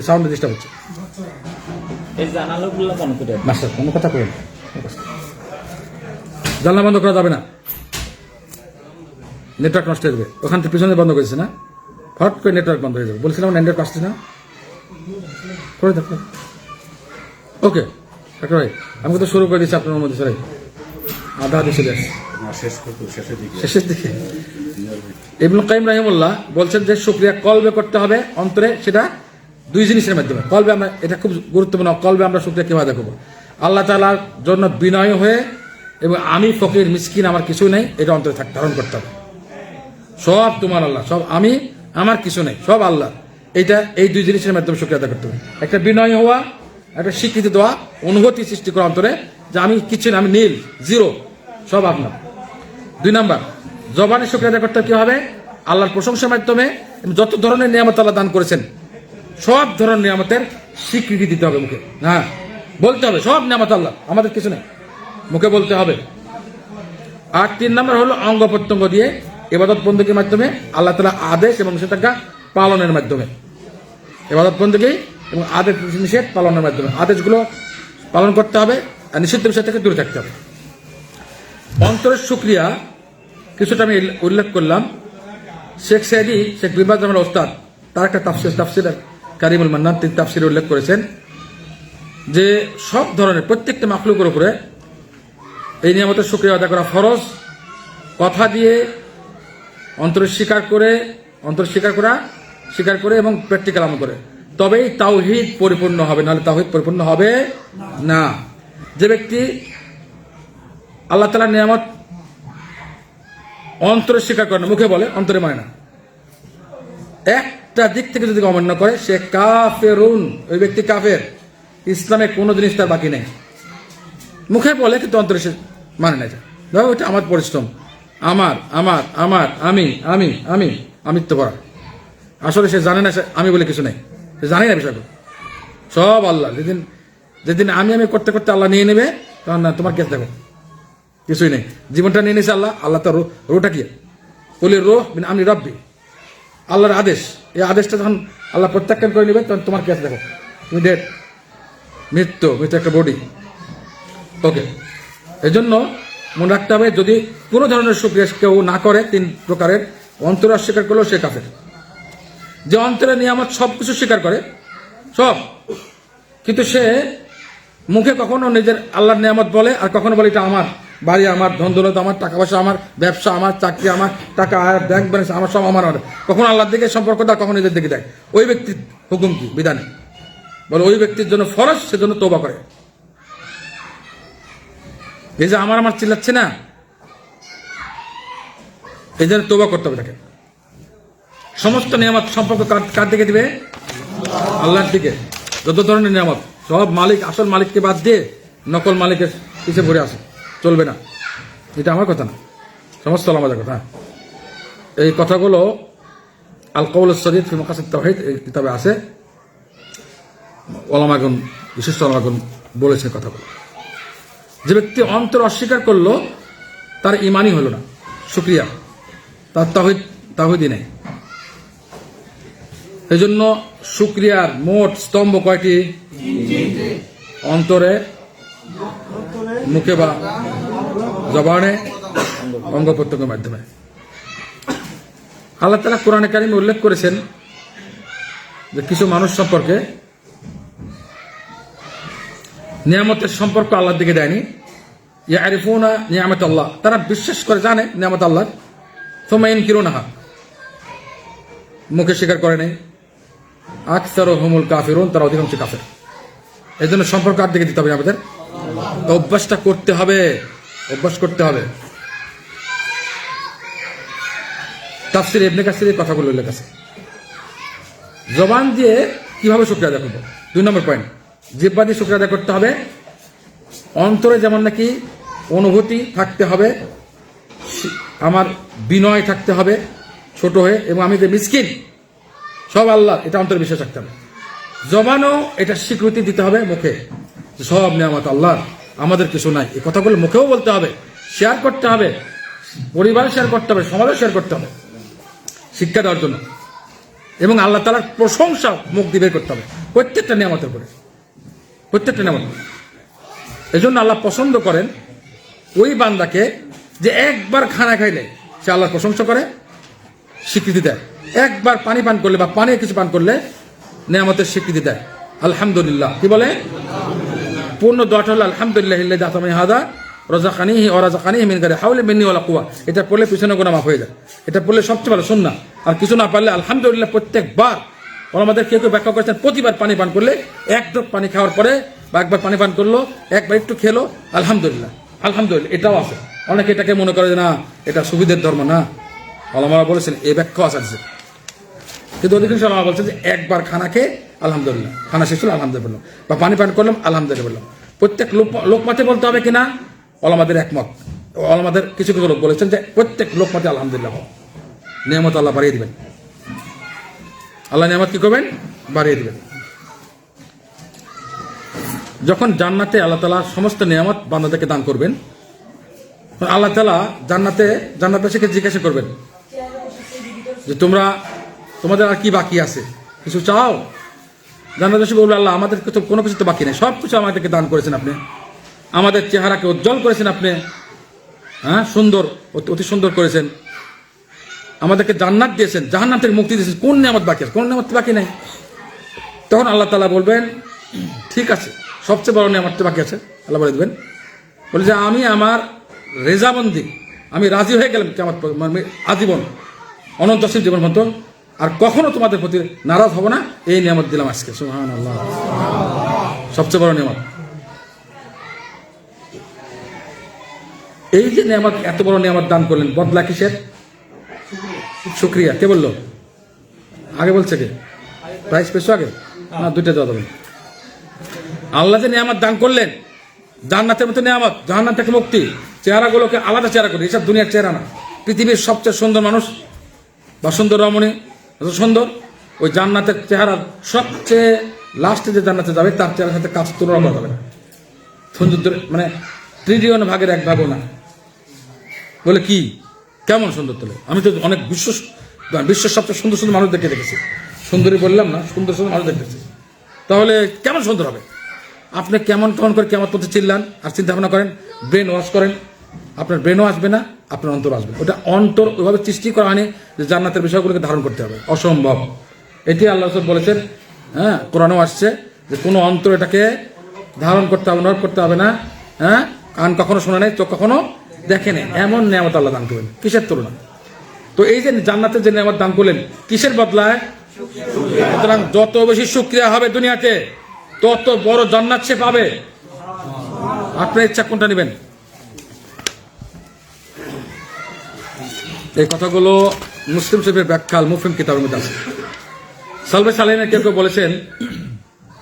সাউন্ড ডিস্টার্ব হচ্ছে। মাস্টার কোনো কথা করেন, জানলা বন্ধ করা যাবে না, নেটওয়ার্ক নষ্ট হয়ে যাবে। ওখান থেকে পিছনে বন্ধ করেছে না, ফট করে নেটওয়ার্ক বন্ধ হয়ে যাবে। বলছিলাম নেটওয়ার্ক আসছে না, করে দেখো। ওকে ডাক্তার ভাই, আমি তো শুরু করে দিচ্ছি আপনার মধ্যে, সরাই আধা আধি চলে আসছে শেষের দিকে। ইবনুল কাইয়িম রাহিমাহুল্লাহ বলছেন যে শুকরিয়া কলবে করতে হবে, অন্তরে। সেটা 2 জিনিসের মাধ্যমে। কলবে আমরা, এটা খুব গুরুত্বপূর্ণ, কলবে আমরা শুকরিয়া কিভাবে দেখবো? আল্লাহ তাআলার জন্য বিনয় হয়ে, এবং আমি ফকির মিসকিন, আমার কিছু নেই, এটা অন্তরে ধারণ করতে হবে। সব তোমার আল্লাহ, সব আমি, আমার কিছু নেই, সব আল্লাহ। এইটা, এই 2 জিনিসের মাধ্যমে শুকরিয়া আদায় করতে হবে। একটা বিনয় হওয়া, একটা স্বীকৃতি দেওয়া, অনুভূতি সৃষ্টি করা অন্তরে যে আমি কিছু না, আমি নীল, জিরো, সব আপনার। 2 নাম্বার, জবানে শুকরিয়া আদায় করতে কি হবে? আল্লাহর প্রশংসার মাধ্যমে যত ধরনের নিয়ামত আল্লাহ দান করেছেন, সব ধরনের নিয়ামতের স্বীকৃতি দিতে হবে মুখে। হ্যাঁ, বলতে হবে সব নিয়ামত আল্লাহ, আমাদের কিছু নেই, মুখে বলতে হবে। আর 3 নাম্বার হলো অঙ্গ প্রত্যঙ্গ দিয়ে, ইবাদত বন্দেগীর মাধ্যমে, আল্লাহ তাআলা আদেশ এবং নিষেধাজ্ঞা পালনের মাধ্যমে। ইবাদত বন্দেগী এবং আদেশ নিষেধ পালনের মাধ্যমে, আদেশগুলো পালন করতে হবে আর নিষিদ্ধ বিষয় থেকে দূরে থাকতে হবে। অন্তরের শুকরিয়া কিছুটা আমি উল্লেখ করলাম। শেখ সাইদি, শেখ বিবাদ রহমান ওস্তাদ, তার একটা তাফসির কারিমুল মান্নান, তিনি তাফসিরে উল্লেখ করেছেন যে সব ধরনের প্রত্যেকটা মাখলুকের উপরে এই নিয়ামতের শুকরিয়া আদায় করা ফরজ। কথা দিয়ে, অন্তরে স্বীকার করে এবং প্র্যাকটিক্যাল আমল করে, তবেই তাওহীদ পরিপূর্ণ হবে, নাহলে তাওহীদ পরিপূর্ণ হবে না। যে ব্যক্তি আল্লাহ তাআলার নিয়ামত অন্তরে স্বীকার করে না, মুখে বলে, অন্তরে মানে না, একটা দিক থেকে যদি অমান্য করে, সে কাফেরুন, ওই ব্যক্তি কাফের। ইসলামে কোনো জিনিস তার বাকি নেই, মুখে বলে কিন্তু অন্তরে সে মানে না। ধরো ওইটা আমার পরিশ্রম, আমার আমার আমার আমি আমি আমি আমিত্ব করা, আসলে সে জানে না আমি বলে কিছু নেই, সে জানে না বিষয়গুলো, সব আল্লাহ। যেদিন যেদিন আমি করতে করতে আল্লাহ নিয়ে নেবে, তখন না তোমার কেস দেখো, কিছুই নেই, জীবনটা নিয়ে নিয়েছে আল্লাহ। আল্লাহ তার রোটা কি বলি রোহ আমি রব্বি, আল্লাহর আদেশ। এই আদেশটা যখন আল্লাহ প্রত্যাখ্যান করে নেবে, তখন তোমার কেস দেখো, তুমি ডেড, মৃত্যু একটা বডি। ওকে, এই জন্য মনে রাখতে হবে, যদি কোনো ধরনের শুকরিয়া কেউ না করে, 3 প্রকারের, অন্তর অস্বীকার করলেও সে কাফের। যে অন্তরে নিয়ামত সব কিছু স্বীকার করে, সব, কিন্তু সে মুখে কখনো নিজের আল্লাহর নিয়ামত বলে, আর কখনো বলে এটা আমার বাড়ি, আমার ধন দৌলত, আমার টাকা পয়সা, আমার ব্যবসা, আমার চাকরি, আমার টাকা, ব্যাংক ব্যালেন্স, আমার সব আমার। কখনো আল্লাহর দিকে সম্পর্ক দেয়, কখনো নিজের দিকে দেয়। ওই ব্যক্তির হুকুম কি, বিধানে বলে ওই ব্যক্তির জন্য ফরজ, সেজন্য তওবা করে। এই যে আমার চিল্লাচ্ছে না, এই জন্য তওবা করতে হবে তাকে। সমস্ত নিয়ামত সম্পর্ক কার দিকে দিবে? আল্লাহর দিকে। যত ধরনের নিয়ামত সব মালিক, আসল মালিককে বাদ দিয়ে নকল মালিকের পিছে ঘুরে আসে, চলবে না। এটা আমার কথা না, সমস্ত আমাদের কথা। এই কথাগুলো আল কওল আস-সাদীদ ফি মাকাসিদ তাওহীদ এই কিতাবে আছে। ওলামাগণ, বিশিষ্ট ওলামাগণ বলেছেন কথাগুলো। যে ব্যক্তি অন্তর অস্বীকার করলো, তার ইমানই হলো না, শুকরিয়া, তার তাওহীদই নেই। এই জন্য শুকরিয়ার মোট স্তম্ভ কয়টি? অন্তরে, মুখে বা জবানে, অঙ্গ প্রত্যঙ্গের মাধ্যমে। আল্লাহ তাআলা কোরআনে কারিমে উল্লেখ করেছেন যে কিছু মানুষ সম্পর্কে, নিয়ামতের সম্পর্ক আল্লাহর দিকে দেয়নি। ইয়ারিফুনা নিয়ামত আল্লাহ, তারা বিশ্বাস করে, জানে নিয়ামত আল্লাহ, সুম্মা ইনকিরুনাহা, মুখে স্বীকার করে নেই। আকসারুহুমুল কাফিরুন, তারা অধিকাংশ কাফের। এই জন্য সম্পর্ক আর দিকে দিতে হবে আমাদের, অভ্যাসটা করতে হবে, অভ্যাস করতে হবে। তাফসীর ইবনে কাসীর এই কথাগুলো উল্লেখ আছে। জবান দিয়ে কিভাবে শুকরিয়া আদায় করবো? 2 নম্বর পয়েন্ট, জিহ্বা দিয়ে শুকরিয়া আদায় করতে হবে। অন্তরে যেমন নাকি অনুভূতি থাকতে হবে, আমার বিনয় থাকতে হবে ছোট হয়ে, এবং আমি যে মিসকিন সব আল্লাহ, এটা অন্তরে বিশ্বাস রাখতে হবে। জবানও এটা স্বীকৃতি দিতে হবে মুখে, সব নিয়ামত আল্লাহর, আমাদের কিছু নাই। এই কথাগুলো মুখেও বলতে হবে, শেয়ার করতে হবে, পরিবারে শেয়ার করতে হবে, সমাজে শেয়ার করতে হবে, শিক্ষা দেওয়ার জন্য। এবং আল্লাহ তাআলার প্রশংসা মুখ দিয়ে বের করতে হবে প্রত্যেকটা নিয়ামতের উপরে, প্রত্যেকটা নিয়ামত। এই জন্য আল্লাহ পছন্দ করেন ওই বান্দাকে যে একবার খানা খাইলে সে আল্লাহর প্রশংসা করে, স্বীকৃতি দেয়। একবার পানি পান করলে বা পানি কিছু পান করলে নিয়ামতের স্বীকৃতি দেয়, আলহামদুলিল্লাহ। কি বলে? পূর্ণ দোয়াটা হলো আলহামদুলিল্লাহ ইল্লাযী আতামানি হাদা রাযাকানিহি ওয়া রাযাকানিহি মিন গায়রি হাওলি মিন্নি ওয়ালা কুওয়া। এটা পড়লে পিছনে গুনাহ মাফ হয়ে যায়। এটা পড়লে সবচেয়ে ভালো সুন্নাহ। আর কিছু না পারলে আলহামদুলিল্লাহ প্রত্যেকবার। আমাদের কেউ ব্যাখ্যা করেছেন প্রতিবার পানি পান করলে, এক ঢোক পানি খাওয়ার পরে বা একবার পানি পান করলো, একবার একটু খেলো, আলহামদুলিল্লাহ, আলহামদুলিল্লাহ। এটাও আছে। অনেকে এটাকে মনে করে যে না, এটা সুবিধের ধর্ম না। ওলামারা বলেছেন এই ব্যাখ্যা আছে, কিন্তু অধিকাংশ ওলামা বলছেন যে একবার খানা খেয়ে আলহামদুলিল্লাহ, খানা শেষ হলো আলহামদুলিল্লাহ, বা পানি পান করলাম আলহামদুলিল্লাহ বললাম। প্রত্যেক লোকমতে বলতে হবে কিনা? ওলামাদের একমত। ওলামাদের কিছু কিছু লোক বলেছেন যে প্রত্যেক লোকমতে আলহামদুলিল্লাহ। নিয়ামত আল্লাহ বাড়িয়ে দিবেন, আল্লাহ নিয়ামত কি করবেন? বাড়িয়ে দিবেন। যখন জান্নাতে আল্লাহ তাআলা সমস্ত নিয়ামত বান্দাদেরকে দান করবেন, আল্লাহ তাআলা জান্নাতবাসীকে জিজ্ঞাসা করবেন যে তোমাদের আর কি বাকি আছে, কিছু চাও? জান্নাতবাসী বলবে আল্লাহ আমাদের কোনো কিছু তো বাকি নেই, সব কিছু আমাদেরকে দান করেছেন আপনি, আমাদের চেহারাকে উজ্জ্বল করেছেন আপনি, হ্যাঁ, সুন্দর, অতি সুন্দর করেছেন, আমাদেরকে জান্নাত দিয়েছেন, জাহান্নাম থেকে মুক্তি দিয়েছেন, কোন নিয়ামত বাকি আছে? কোন নিয়ামত বাকি নেই। তখন আল্লাহ তাআলা বলবেন ঠিক আছে, সবচেয়ে বড় নিয়ামত বাকি আছে। আল্লাহ বলে দেবেন, বলে যে আমি আমার রেজাবন্দি, আমি রাজি হয়ে গেলাম কিয়ামত আজীবন, অনন্তশীল জীবন পর্যন্ত, আর কখনো তোমাদের প্রতি নারাজ হব না, এই নিয়ামত দিলাম আজকে। সুবহানাল্লাহ, সবচেয়ে বড় নিয়ামত। এই যে নিয়ামত, এত বড় নিয়ামত দান করলেন, বদলা কিসের? শুকরিয়া। কে বললো? আগে বলছে কে? প্রাইস পেছো আগে না? দুইটা দেওয়া যাবে। আল্লাহ যে নিয়ামত দান করলেন, জান্নাতের মতো নিয়ামত, জাহান্নাম থেকে মুক্তি, চেহারাগুলোকে আলাদা চেহারা করে, এসব দুনিয়ার চেহারা না। পৃথিবীর সবচেয়ে সুন্দর মানুষ বা সুন্দর রমণী, সুন্দর, ওই জান্নাতের চেহারা সবচেয়ে লাস্টে যে জান্নাতে যাবে তার চেহারার সাথে কাজ তুলনা করা যাবে না। সৌন্দর্য মানে ট্রিলিয়ন ভাগের এক ভাগও না। বলে কি কেমন সুন্দর তোলে? আমি তো অনেক বিশ্বের সবচেয়ে সুন্দর সুন্দর মানুষ দেখেছি। সুন্দরী বললাম না, সুন্দর সুন্দর মানুষ দেখতেছি। তাহলে কেমন সুন্দর হবে? আপনি কেমন করে কেমন পথে চিল্লান আর চিন্তা ভাবনা করেন, ব্রেন ওয়াশ করেন, আপনার ব্রেনও আসবে না, আপনার অন্তর আসবে। ওটা অন্তর ওইভাবে সৃষ্টি করা হয়নি যে জান্নাতের বিষয়গুলোকে ধারণ করতে হবে, অসম্ভব। এটি আল্লাহ রাসূল বলেছেন, হ্যাঁ, কোরআনেও আসছে যে কোনো অন্তর এটাকে ধারণ করতে হবে, নড় করতে হবে না। হ্যাঁ, কান কখনো শোনে নাই, চোখ কখনো দেখে নেই, এমন নিয়ামত আল্লাহ দান করবেন। কিসের তুলনা? তো এই যে জান্নাতের যে নিয়ামত দান করলেন, কিসের বদলায়? সুতরাং যত বেশি শুকরিয়া হবে দুনিয়াতে, তত বড় জান্নাত সে পাবে। আপনার ইচ্ছা কোনটা নেবেন? এই কথাগুলো মুসলিম শরীফের ব্যাখ্যা আল মুফহিম কিতাবের মধ্যে আছে। সালবে সালেহিনের কেউ বলেছেন,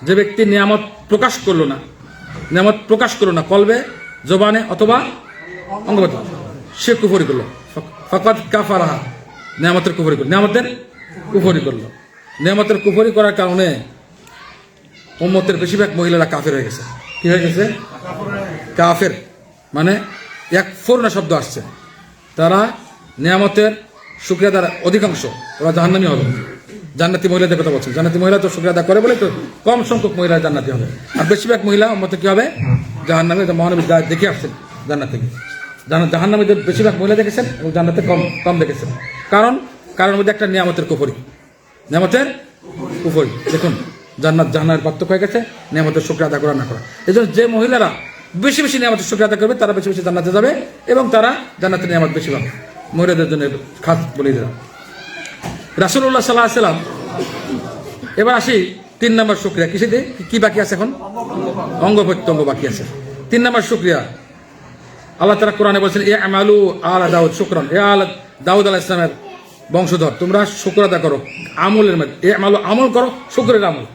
যে ব্যক্তি নিয়ামত প্রকাশ করলো না কলবে, জবানে অথবা অঙ্গগত, সে কুফরি করলো। ফাকাদ কাফারাহা, নিয়ামতের কুফরি করলো, নিয়ামতের কুফরি করার কারণে উম্মতের বেশিরভাগ মহিলারা কাফের হয়ে গেছে। কি হয়ে গেছে? কাফের মানে ইয়াকফুর না শব্দ আসছে। তারা নিয়ামতের শুকরিয়া দ্বারা অধিকাংশ ওরা জাহান্নামী হবে। জান্নাতি মহিলাদের কথা বলছেন, জান্নাতি মহিলা তো শুকরিয়া আদা করে বলে তো কম সংখ্যক মহিলা জান্নাতি হবে, আর বেশিরভাগ মহিলা উম্মতে কি হবে? জাহান্নামী। মহানবী দেখে আসছেন জান্নাত থেকে, জাহান্নামীদের বেশিরভাগ মহিলা দেখেছেন এবং জান্নাতে কম দেখেছেন। কারণ মধ্যে একটা নিয়ামতের কুফরি। দেখুন জান্নাত জাহান্নামের পার্থক্য হয়ে গেছে নিয়ামতের শুকরিয়া আদা করা না করা। এই জন্য যে মহিলারা বেশি বেশি নিয়ামতের শুকরিয়া আদা করবে তারা বেশি বেশি জান্নাতে যাবে এবং তারা জান্নাতের নিয়ামত বেশি পাবে। মহিলাদের জন্য খাস বলে দিলাম। রাসূলুল্লাহ সাল্লাল্লাহু আলাইহি ওয়াসাল্লাম। এবার আসি 3 নম্বর শুকরিয়া। কিসে কি বাকি আছে এখন? অঙ্গ প্রত্যঙ্গ বাকি আছে। 3 নম্বর শুকরিয়া, আল্লাহ তাআলা কোরআনে বলেছেন, ইআমালু আলা দাউদ শুকরান। এ আলা দাউদ আলাইহিস সালামের বংশধর, তোমরা শুকর আদা করো আমলের মধ্যে। ইআমালু, আমল করো, শুকরের আমল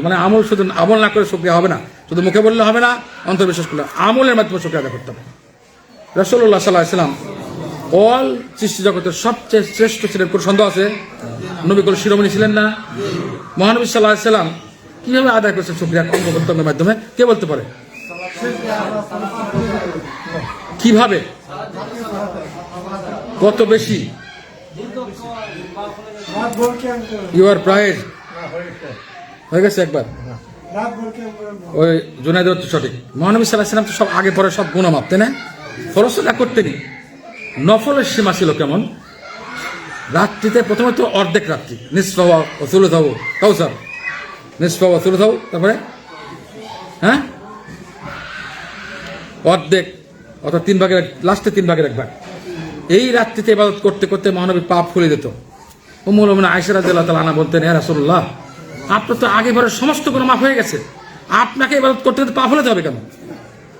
মানে আমল শুধু আমল না করে শুকরিয়া হবে না, শুধু মুখে বললে হবে না, অন্তর বিশ্বাস করলে আমলের মাধ্যমে শুকরিয়া আদা করতে হবে। রাসূলুল্লাহ সাল্লাল্লাহু আলাইহি ওয়াসাল্লাম অল সৃষ্টি জগতের সবচেয়ে শ্রেষ্ঠ ছিলেন, কোন সন্দেহ আছে? নবী কোন শিরোমণি ছিলেন না? মহানবী সাল্লাল্লাহু আলাইহি ওয়াসাল্লাম কিভাবে আদায় করেছেন শুকরিয়া অঙ্গ প্রত্যঙ্গের মাধ্যমে? কে বলতে পারে কিভাবে, কত বেশি? ইউর প্রাইজ হয়ে গেছে একবার, ওই জুনাইদের সঠিক। মহানবী সাল্লাল্লাহু আলাইহি ওয়াসাল্লাম তো সব আগে পরে সব গুনাহ মাপতে না, ফরজটা করতেনি। নফলের সীমা ছিল কেমন? রাত্রিতে প্রথমত অর্ধেক রাত্রি, নিসফা ওয়া সুলুসাহু কাউসার, নিসফা ওয়া সুলুসাহু, তারপরে হ্যাঁ অর্ধেক, অর্থাৎ 3 ভাগের, লাস্টে 3 ভাগের 1 ভাগ। এই রাত্রিতে ইবাদত করতে করতে মহানবী পাপ খুলে দিত। উম্মুল মুমিনিন আয়েশা রাদিয়াল্লাহু তাআলা আনহা বলতেন, ইয়া রাসূলুল্লাহ, আপনার তো আগে পরে সমস্ত গুনাহ মাফ হয়ে গেছে, আপনাকে ইবাদত করতে পাপ হলে হবে কেন?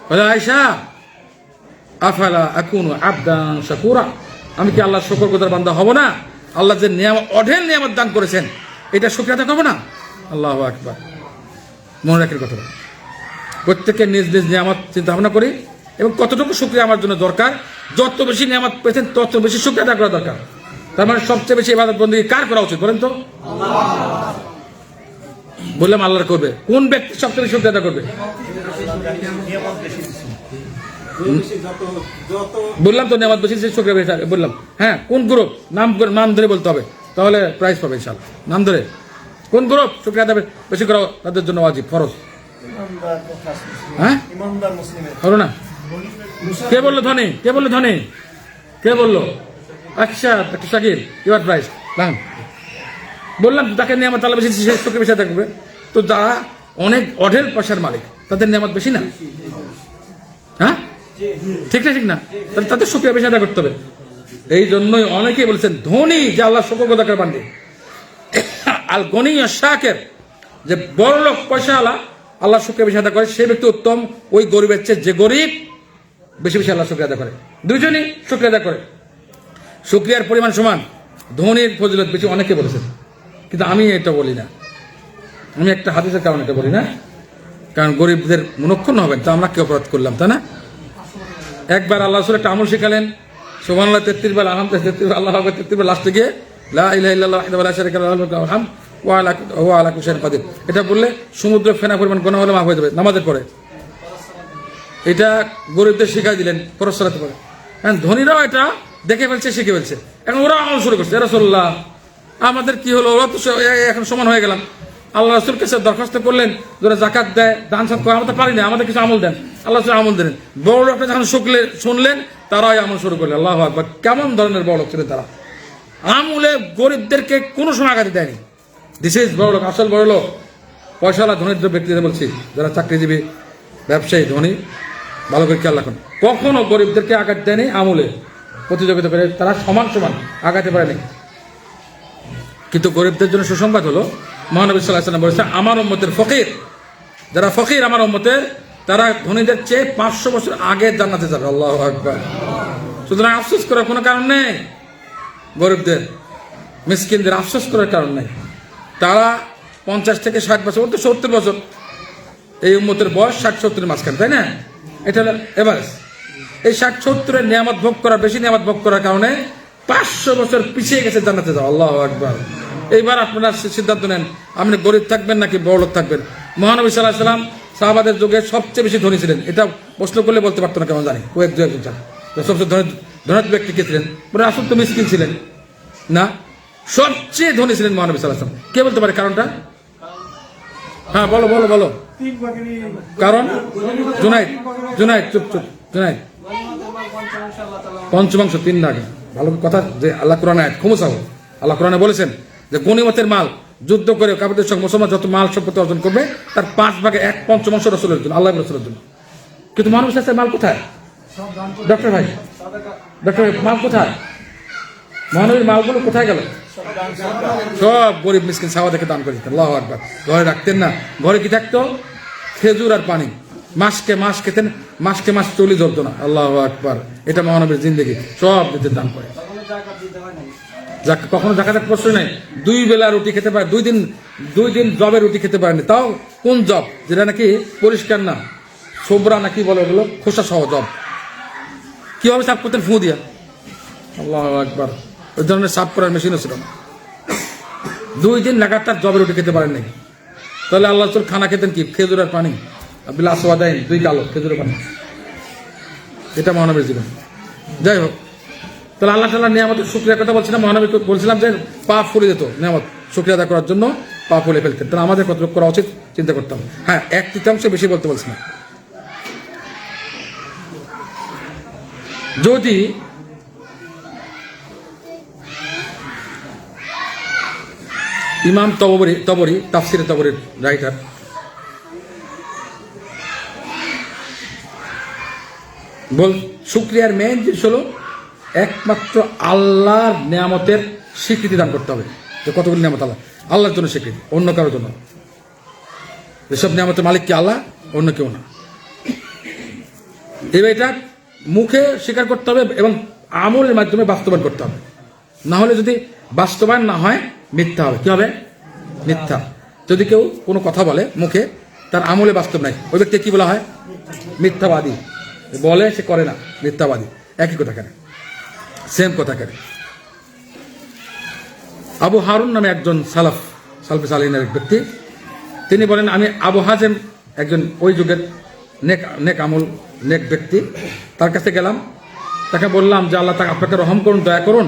বলে, আয়েশা আফালা আকুনু আবদান শাকুরা, আমি কি আল্লাহর শুকরগুজার বান্দা হব না? আল্লাহ যে নিয়ামত, অঢেল নিয়ামত দান করেছেন, এটা শুকরিয়া আদায় করব না? আল্লাহু আকবার। মনে রাখার কথা, প্রত্যেকে নিজ নিজ নিয়ামত চিন্তা ভাবনা করি এবং কতটুকু শুকরিয়া আমার জন্য দরকার। যত বেশি নিয়ামত পেয়েছেন তত বেশি শুকরিয়া আদায় করা দরকার। তার মানে সবচেয়ে বেশি ইবাদত বন্দেগী কার করা উচিত বলেন তো? বললাম আল্লাহর করবে। কোন ব্যক্তি সবচেয়ে বেশি শুকরিয়া আদায় করবে? বললাম তো নিয়ামত বেশি শুকরিয়া বেশি বললাম। হ্যাঁ, কোন গ্রুপ? নাম ধরে বলতে হবে, তাহলে প্রাইজ পাবে ইনশাআল্লাহ। নাম ধরে কোন গ্রুপ শুকরিয়া আদায় বেশি করা তাদের জন্য ওয়াজিব, ফরজ। হ্যাঁ, হলো না? কে বললো ধনী? কে বললো? আচ্ছা, শাকির, ইউর প্রাইজ। বললাম তাকে নিয়ামত আল্লাহ বেশি, সে শুকরিয়া বেশি আদায় করবে। তো যারা অনেক অঢেল পয়সার মালিক, তাদের নিয়ামত বেশি না? হ্যাঁ, ঠিক না? তাহলে তাদের শুকরিয়া বেশি আদায় করতে হবে। এই জন্যই অনেকেই বলেছেন ধনী যে আল্লাহ শুকর আদায় করে বান্দে, আল গনি শাকির, যে বড় লোক পয়সা আল্লাহ শুকরিয়া বেশি আদায় করে, সেই ব্যক্তি উত্তম ওই গরিবের চেয়ে যে গরিব বেশি বেশি আল্লাহ শুকরিয়া আদায় করে। দুইজনই শুকরিয়া আদায় করে, শুকরিয়ার পরিমাণ সমান। ধনীর ফজিলত বেশি অনেকে বলেছেন, কিন্তু আমি এটা বলি না। আমি একটা হাদিসের কারণে এটা বলি না, কারণ গরিবদের মনক্ষুণ্ণ হবেন, তা আমরা কি অপরাধ করলাম, তাই না? একবার আল্লাহ রাসূল একটা আমল শিখালেন, সুবহানাল্লাহ 33 বার, আলহামদুলিল্লাহ 33 বার, আল্লাহু আকবার 33 বার, লাস্টে গিয়ে লা ইলাহা ইল্লাল্লাহ ওয়াহদাহু লা শারীকা লাহু লাহুল মুলকু ওয়া লাহুল হামদ ওয়া আলা কুল্লি শাইইন কাদির। এটা বললে সমুদ্র ফেনা পরিমাণ গুনাহ হলে মাফ হয়ে যাবে নামাজের পরে। এটা গরিবদের শিখাই দিলেন ফরজ সালাতে পারে। হ্যাঁ, ধনীরাও এটা দেখে ফেলছে, শিখে ফেলছে, এখন ওরা আমল শুরু করছে। রাসূলুল্লাহ আমাদের কি হলো, ওরা তো এখন সমান হয়ে গেলাম। আল্লাহ রাসূল কাছে দরখাস্ত করলেন, যারা জাকাত দেয়, দান সৎ করে, আমরা তো পারি না, আমাদের কিছু আমল দেন। আল্লাহ রাসূল আমল দিলেন। বড় লোকটা যখন শুনলেন, তারাই আমল শুরু করলেন। আল্লাহু আকবার! কেমন ধরনের বড় লোক ছিলেন তারা! আমলে গরিবদেরকে কোনো সময় আঘাত দেয়নি। দিস ইজ বড় লোক, আসল বড় লোক। পয়সাওয়ালা ধনীর ব্যক্তিদের বলছি, যারা চাকরিজীবী, ব্যবসায়ী, ধনী, ভালো করে খেয়াল রাখুন, কখনো গরিবদেরকে আঘাত দেয়নি। আমলে প্রতিযোগিতা করে তারা সমান সমান আঘাতে পারেনি। কিন্তু গরিবদের জন্য সুসংবাদ হলো, মহানবী সাল্লাল্লাহু আলাইহি ওয়াসাল্লাম বলেছেন, আমার উম্মতের ফকির, যারা ফকির আমার উম্মতের, তারা ধনীদের চেয়ে 500 বছর আগে জান্নাতে যাবে। আল্লাহু আকবার! সুতরাং আফসোস করার কোনো কারণ নেই। গরিবদের, মিসকিনদের আফসোস করার কারণ নেই। তারা 50 থেকে 60 বছর, ওর তো 70 বছর, এই উম্মতের বয়স 60-70 মাঝখানে, তাই না? এটা হলো এভারেজ। এই 60-70-এর নিয়ামত ভোগ করা, বেশি নিয়ামত ভোগ করার কারণে 500 বছর পিছিয়ে গেছে জান্নাতে যাওয়া। আল্লাহু আকবার! এইবার আপনারা সিদ্ধান্ত নেন, আপনি গরিব থাকবেন নাকি বড়লোক থাকবেন। মহানবী সাল্লাল্লাহু আলাইহি ওয়াসাল্লাম সাহাবাদের যুগে সবচেয়ে বেশি ধনী ছিলেন। এটা প্রশ্ন করলে বলতে পারতো না, কেমন জানি, কয়েক দু একজন সবচেয়ে ধনী ব্যক্তি কে ছিলেন? রাসূল তো মিসকিন ছিলেন না, সবচেয়ে ধনী ছিলেন মহানবী সাল্লাল্লাহু আলাইহি ওয়াসাল্লাম। কে বলতে পারে কারণটা? হ্যাঁ, বলো বলো বলো। কারণ জুনাইদ চুপ চুপ, জুনাইদ পঞ্চমাংশ 3 ভাগ। ভালো কথা, যে আল্লাহ কোরআনে আয়াত খুমুসাহ, আল্লাহ কোরআনে বলেছেন যে গনিমতের মাল, যুদ্ধ করে কাফিরদের সঙ্গে মুসলমান যত মাল সম্পত্তি অর্জন করবে, তার 5 ভাগে 1/5 রাসূলের জন্য, আল্লাহর রাসূলের জন্য। কিন্তু মহানবী সাল্লাল্লাহু আলাইহি ওয়াসাল্লাম মাল কোথায়? ডক্টর ভাই, মাল কোথায়? মহানবীর মালগুলো কোথায় গেল? সব গরিব মিসকিন সাহাবাদেরকে দান করে দিতেন। আল্লাহু আকবার! ঘরে রাখতেন না। ঘরে কি থাকতো? খেজুর আর পানি। মাসকে মাস খেতেন, মাসকে মাস চলি ধরতো না। আল্লাহু আকবার! এটা মহানবীর জিন্দেগি। সব দিতে দান করে। কখনো জাকাতের প্রশ্ন নাই। 2 বেলা রুটি খেতে পারে, 2 দিন জবের রুটি খেতে পারেনি। তাও কোন জব? যেটা নাকি পরিষ্কার না, সোবরা নাকি বলে, ওগুলো খোসা সহ জব। কিভাবে সাফ করতেন? ফু দিয়া। আল্লাহু আকবার! ওই ধরনের সাফ করার মেশিনও ছিল না। 2 দিন লাগাতার জবের রুটি খেতে পারেন নাকি? তাহলে আল্লাহ রাসূল খানা খেতেন কি? খেজুর আর পানি। আব্দুল্লাহ আসওয়াদাইন, 2 কালো খেজুরের পানি। এটা মহানবীর জীবন। যাই হোক, তাহলে আল্লাহ তাআলার নিয়ামতের শুকরিয়ার কথা বলছিলাম। মহানবী বলছিলাম যে পা ফুলে যেত, নিয়ামত শুকরিয়া আদায় করার জন্য পা ফুলে ফেলতেন। তাহলে আমাদের কতটুকু করা উচিত চিন্তা করতাম। হ্যাঁ, 1/3 বেশি বলতে বলছি না। যদি ইমাম তবরি তাফসিরে তবরির রাইটার বল, শুকরিয়ার মেইন জিনিস হলো একমাত্র আল্লাহর নিয়ামতের স্বীকৃতি দান করতে হবে। যে কতগুলি নিয়ামত আল্লাহর জন্য স্বীকৃতি, অন্য কারোর জন্য। যেসব নিয়ামতের মালিক কি আল্লাহ, অন্য কেউ না। এবার এটা মুখে স্বীকার করতে হবে এবং আমলের মাধ্যমে বাস্তবায়ন করতে হবে। না হলে যদি বাস্তবায়ন না হয়, মিথ্যা হবে। কি হবে? মিথ্যা। যদি কেউ কোনো কথা বলে মুখে, তার আমলে বাস্তব নাই, ওই ব্যক্তি কি বলা হয়? মিথ্যাবাদী। বলে সে করে না, মিথ্যাবাদী। একই কথা কেন, সেম কথা কেন। আবু হারুন নামে একজন সালফে সালিহিনের এক ব্যক্তি, তিনি বলেন, আমি আবু হাজেম, একজন ওই যুগের নেক আমল নেক ব্যক্তি, তার কাছে গেলাম। তাকে বললাম যে আল্লাহ তাকে আপনাকে রহম করুন, দয়া করুন,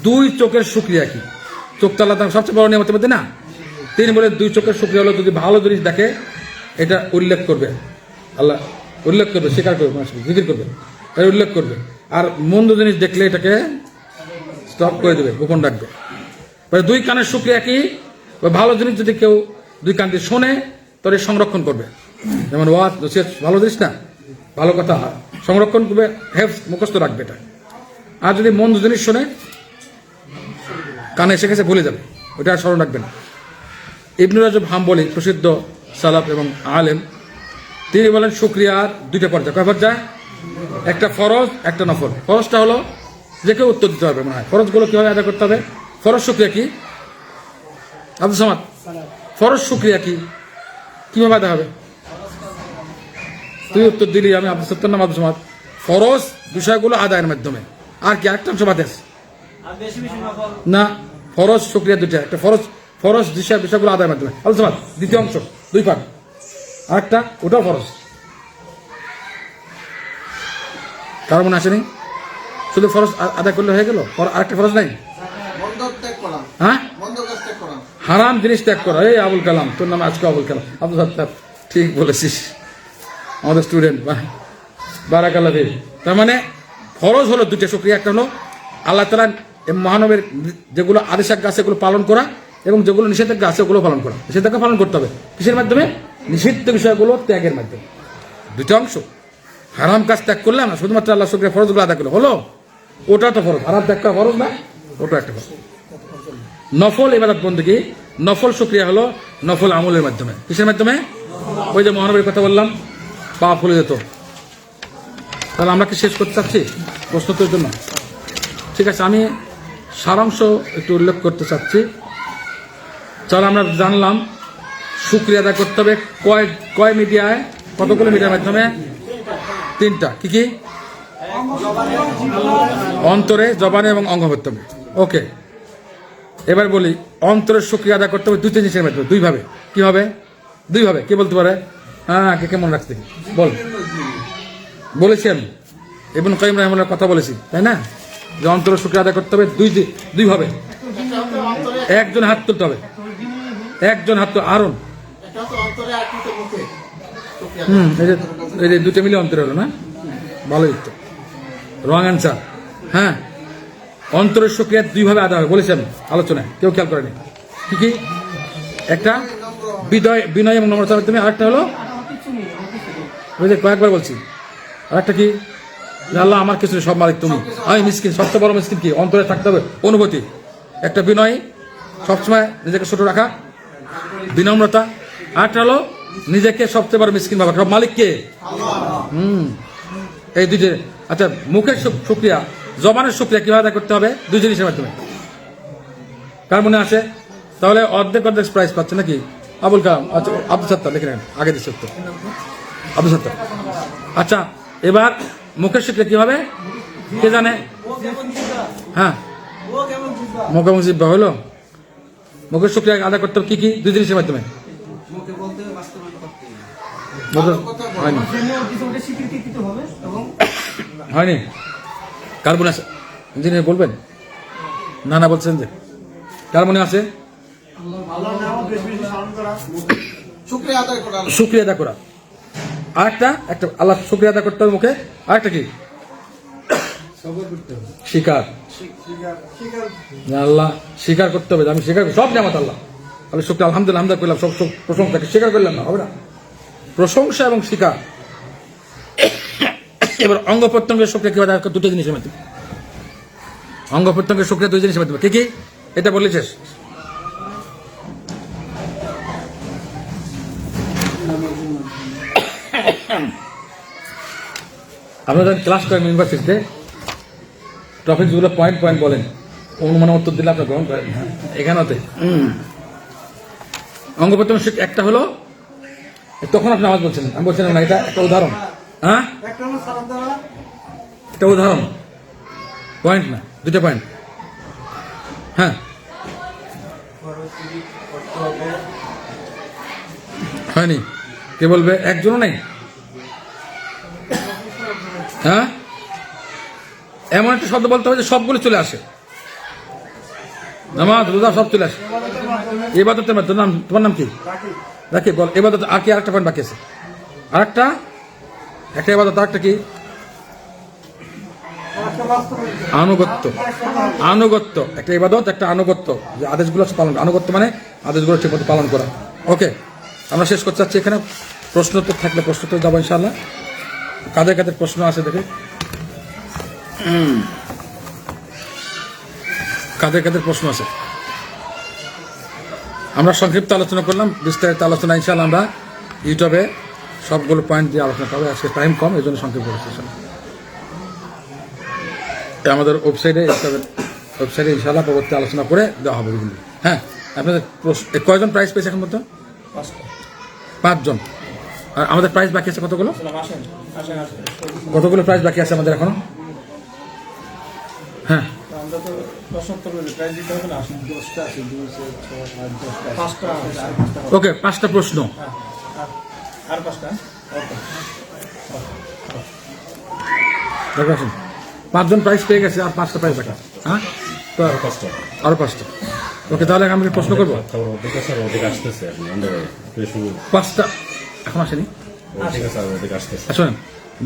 2 চোখের শুকরিয়া কি? চোখ তো আল্লাহ তাআলার সবচেয়ে বড় নিয়ামতের মধ্যে না? তিনি বলে 2 চোখের শুকরিয়া হলো, যদি ভালো জিনিস দেখে এটা উল্লেখ করবে, আল্লাহ উল্লেখ করবে, স্বীকার করবে, জিকির করবে, এটা উল্লেখ করবে। আর মন্দ জিনিস দেখলে এটাকে স্টপ করে দেবে, গোপন রাখবে। 2 কানের শুকরিয়া কি? ভালো জিনিস যদি কেউ 2 কান দিয়ে শোনে, তাহলে সংরক্ষণ করবে। যেমন ওয়াজ নসিহত, ভালো জিনিস না, ভালো কথা সংরক্ষণ করবে, হেফজ মুখস্থ রাখবে এটা। আর যদি মন্দ জিনিস শোনে, কানে এসে গেছে, ভুলে যাবে, ওটা আর স্মরণ রাখবে না। ইবনে রাজব হাম্বলী, প্রসিদ্ধ সালাফ এবং আলেম, তিনি বলেন শুকরিয়ার 2টা পর্যায়। কয় পর্যায়? একটা ফরজ, একটা নফল। ফরজটা হলো যে কেউ উত্তর দিতে পারবে মনে হয়। ফরজগুলো কিভাবে আদায় করতে হবে? ফরজ শুকরিয়া কি? আব্দুল সামাদ, ফরজ শুকরিয়া কি, কিভাবে আদায় হবে? তুই উত্তর দিলি, আমি আব্দুল সত্তর নাম আব্দুল সামাদ। ফরজ বিষয়গুলো আদায়ের মাধ্যমে। আর কি আরেকটা অংশ বাদ আছে না? ফরজ শুকরিয়া 2টা। একটা ফরজ বিষয়গুলো আদায়ের মাধ্যমে। আলোচনা দ্বিতীয় অংশ 2 পার্ট, আরেকটা ওটাও ফরজ। কারো মনে আসেনি? শুধু ফরজ আদায় করলে হয়ে গেল, আরেকটা ফরজ নাই? হ্যাঁ, হারাম জিনিস ত্যাগ করা। এই আবুল কালাম, তোর নাম আজকে আবুল কালাম, আব্দুল সত্তার, ঠিক বলেছিস, আমাদের স্টুডেন্ট, বারাকাল্লাহ ফিক। তার মানে ফরজ হলো 2টা শুকরিয়া। একটা হলো আল্লাহ তাআলা মহানবীর যেগুলো আদেশাজ্ঞা আছে সেগুলো পালন করা, এবং যেগুলো নিষেধাজ্ঞা আছে ওগুলো পালন করা। নিষেধাজ্ঞা পালন করতে হবে কিসের মাধ্যমে? নিষিদ্ধ বিষয়গুলো ত্যাগের মাধ্যমে। 2টা অংশ। হারাম কাজ ত্যাগ করলাম না, শুধুমাত্র আল্লাহ শুকরিয়া ফরজগুলো আদায় করলো, হলো? ওটা তো ফরজ। হারাম ত্যাগ করা ফরজ না, ওটা একটা ফরজ। নফল ইবাদত বন্দেগী, নফল শুকরিয়া হলো নফল আমলের মাধ্যমে। কিসের মাধ্যমে? ওই যে মহানবীর কথা বললাম, পাপ ভুলে যেত। তাহলে আমরা কি শেষ করতে চাচ্ছি প্রশ্নোত্তরের জন্য? ঠিক আছে, আমি সারাংশ একটু উল্লেখ করতে চাচ্ছি। চলো, আমরা জানলাম শুকরিয়া আদায় করতে হবে কয় মিডিয়ায়, কতগুলো মিডিয়ার মাধ্যমে? 3টা। কি কি? অন্তরে, জবানে এবং অঙ্গ প্রত্যঙ্গে। ওকে, এবার বলি অন্তরের শুকরিয়া আদায় করতে হবে 2টা জিনিসের মাধ্যমে, 2 ভাবে। কি হবে? 2 ভাবে। কে বলতে পারে? হ্যাঁ, কে কেমন রাখতে বল। বলেছি আমি, ইবনে কাইয়িম রাহিমাহুল্লাহর কথা বলেছি, তাই না? যে অন্তরের শুকরিয়া আদায় করতে হবে 2 ভাবে। একজন হাত তুলতে হবে, একজন হাত আরন। এই যে 2টা মিলে অন্তরে হলো না? ভালোই তো, রং অ্যান্সার। হ্যাঁ, অন্তরের শুকরিয়া 2 ভাবে আদায় হবে বলেছি আমি আলোচনায়, কেউ খেয়াল করেনি। কি কি? একটা বিনয় এবং নম্রতার মাধ্যমে, আরেকটা হলো ওই যে কয়েকবার বলছি, আরেকটা কি? আল্লাহ আমার কিছু সব মালিক তুমি, আমি মিসকিন। সবচেয়ে বড় মিসকিন কি? অন্তরে থাকতে হবে অনুভূতি। একটা বিনয়, সবসময় নিজেকে ছোট রাখা, বিনম্রতা। আরেকটা হলো নিজেকে সবচেয়ে বড় মিসকিন ভাবা। সব মালিক কে? এই 2টে। আচ্ছা, মুখের শুকরিয়া, জবানের শুকরিয়া কিভাবে আদায় করতে হবে? 2 জিনিসের মাধ্যমে। কার মনে আসে? তাহলে অর্ধেক প্রাইজ পাচ্ছে নাকি? আবুল কালাম, আচ্ছা আব্দুল সত্তার লিখে নেন, আগে দিচ্ছে তো আব্দুল সত্তার। আচ্ছা, এবার মুখের শুকরিয়া কি হবে? কে জানে? হ্যাঁ, মুখে মুখ জিহ্বা হলো। মুখের শুকরিয়া আদায় করতে হবে কি কি? 2 জিনিসের মাধ্যমে। হয়নি, হয়নি? কার মনে আছে? ইঞ্জিনিয়ার বলবেন? না বলছেন যে কার মনে আছে? শুকরিয়া আদায় করা। আরেকটা আল্লাহ শুকরিয়া আদায় করতে হবে মুখে। আরেকটা কি? স্বীকার। আল্লাহ স্বীকার করতে হবে, আমি স্বীকার সব নিয়ামত আল্লাহ। আমি শুকরিয়া আলহামদুলিল্লাহ করলাম, সব প্রশংসাকে স্বীকার করলাম না, হবে না? প্রশংসা এবং স্বীকার। এবার অঙ্গ প্রত্যঙ্গের শুকরিয়া কিভাবে আদায় করতে? 2টা জিনিসের মাধ্যমে। অঙ্গ প্রত্যঙ্গের শুকরিয়া 2 জিনিসের মাধ্যমে। কি কি? এটা বললে শেষ। আপনারা যখন ক্লাস করেন ইউনিভার্সিটিতে, টপিকসগুলো পয়েন্ট বলেন, অনুমানের উত্তর দিলে আপনার গ্রহণ করেন। এখানেতে অঙ্গ প্রত্যঙ্গ একটা হলো, তখন আপনি আওয়াজ বলছেন, আমি বলছিলাম না, এটা একটা উদাহরণ। হ্যাঁ, একটা উদাহরণ, পয়েন্ট না, 2টা পয়েন্ট। হ্যাঁ, হয়নি? কে বলবে? একজনও নাই। হ্যাঁ, এমন একটা শব্দ বলতে হবে যে সবগুলো চলে আসে, নামাজ রোজা সব চলে আসে। ইবাদতের মধ্যে নাম, তোমার নাম কি? রাখি, বল। ইবাদত আর কি? আরেকটা পয়েন্ট বাকি আছে, আরেকটা। একটা ইবাদত, আরেকটা কি? আনুগত্য। একটা ইবাদত, একটা আনুগত্য, যে আদেশগুলো পালন। আনুগত্য মানে আদেশগুলো ঠিক মতো পালন করা। ওকে, আমরা শেষ করতে চাচ্ছি এখানে। প্রশ্নোত্তর থাকলে প্রশ্নোত্তর যাবো ইনশাআল্লাহ। কাদের প্রশ্ন আছে দেখে, কাদের প্রশ্ন আছে? আমরা সংক্ষিপ্ত আলোচনা করলাম, বিস্তারিত আলোচনা ইনশাআল্লাহ আমরা ইউটিউবে সবগুলো পয়েন্ট দিয়ে আলোচনা করবো। আজকে টাইম কম, এই জন্য সংক্ষিপ্ত করেছি। আমাদের ওয়েবসাইটে ইনশাআল্লাহ পরবর্তী আলোচনা করে দেওয়া হবে বিভিন্ন। হ্যাঁ, আপনাদের কয়জন প্রাইজ পেয়েছে এখন মতো? 5 জন। আর আমাদের প্রাইজ বাকি আছে কতগুলো প্রাইজ বাকি আছে আমাদের এখনো? হ্যাঁ, যত প্রশ্ন উত্তর করবে প্রাইজ দিতে হবে না 10টা আছে 2 5টা ওকে 5টা প্রশ্ন আর 5টা ওকে দেখো আসুন 5 জন প্রাইজ পেয়ে গেছে আর 5টা প্রাইজ রাখা হ্যাঁ তো আরো 5টা ওকে তাহলে আমি প্রশ্ন করবো 5টা এখন আসেনি আসুন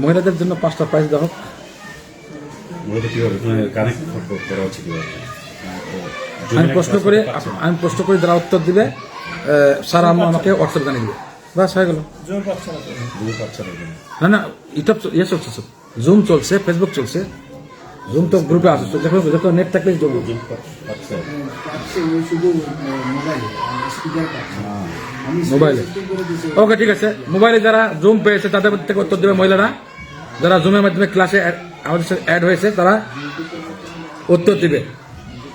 মহিলাদের জন্য 5টা প্রাইজ দেওয়া হোক আমি প্রশ্ন করে যারা উত্তর দিবে স্যার আমাকে হোয়াটসঅ্যাপ জানিয়ে দিবে বাস হয়ে গেল না না ইউটিউব ইয়ে চলছে জুম চলছে ফেসবুক চলছে জুম তো গ্রুপে আছে যখন নেট থাকলে জুম মোবাইলে ওকে ঠিক আছে মোবাইলে যারা জুম পেয়েছে তাদের থেকে উত্তর দেবে মহিলারা যারা জুমের মাধ্যমে ক্লাসে আমাদের সাথে অ্যাড হয়েছে তারা উত্তর দিবে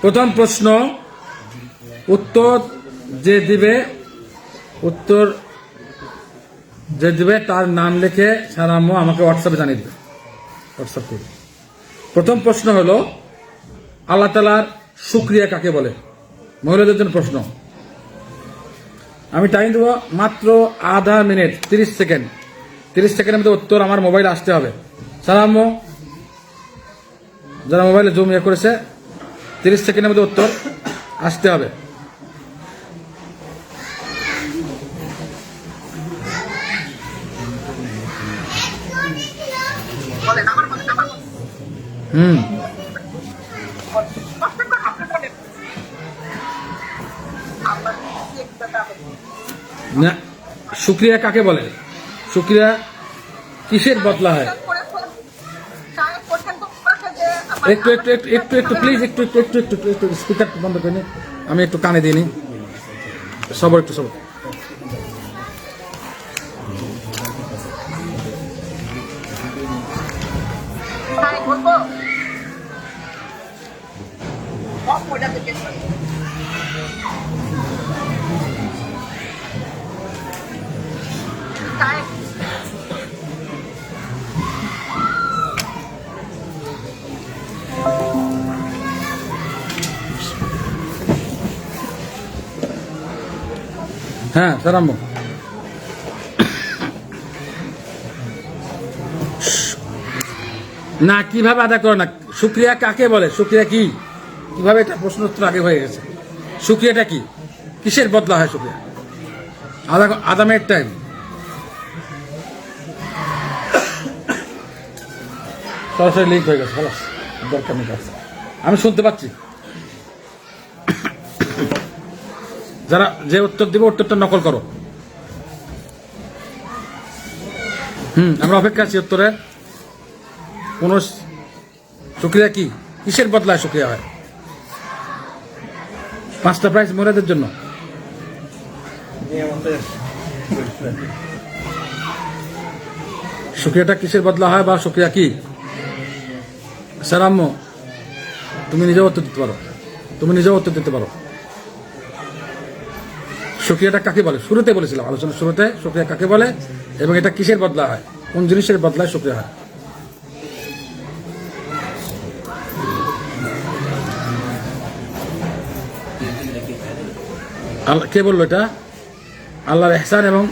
প্রথম প্রশ্ন উত্তর যে দিবে তার নাম লিখে সারাম্য আমাকে হোয়াটসঅ্যাপে জানিয়ে দিবে হোয়াটসঅ্যাপ করবে প্রথম প্রশ্ন হলো আল্লাহ তাআলার শুকরিয়া কাকে বলে মহিলাদের জন্য প্রশ্ন আমি টাইম দেবো মাত্র আধা মিনিট 30 সেকেন্ড 30 সেকেন্ডের মধ্যে উত্তর আমার মোবাইলে আসতে হবে সারাম্য যারা মোবাইলে জুম ইয়ে করেছে 30 সেকেন্ডের মধ্যে উত্তর আসতে হবে না শুকরিয়া কাকে বলে শুকরিয়া কিসের বদলা হয় একটু একটু একটু একটু একটু প্লিজ একটু একটু একটু একটু একটু স্পিকার বন্ধ করে নিন আমি একটু কানে দিইনি সবার একটু সবার হ্যাঁ সারাম্য না কিভাবে আদায় করো না শুকরিয়া কাকে বলে শুকরিয়া কি কিভাবে এটা প্রশ্ন উত্তর আগে হয়ে গেছে শুকরিয়াটা কি কিসের বদলা হয় শুকরিয়া আধা মিনিট টাইম সরাসরি লিঙ্ক হয়ে গেছে খালাস দরকার নেই আমি শুনতে পাচ্ছি যারা যে উত্তর দিব উত্তরটা নকল করো আমরা অপেক্ষা আছি উত্তরে কোন শুকরিয়া কি কিসের বদলায় শুকরিয়া হয় 5টা প্রাইজ মহিলাদের জন্য শুকরিয়াটা কিসের বদলা হয় বা শুকরিয়া কি সারাম্য তুমি নিজেও উত্তর দিতে পারো শুকরিয়াটা কাকে বলে শুরুতে বলেছিলাম আলোচনা শুরুতে শুকরিয়া কাকে বলে এবং এটা কিসের বদলা হয় কোন জিনিসের বদলায় শুকরিয়া হয় কে বললো এটা আল্লাহর ইহসান এবং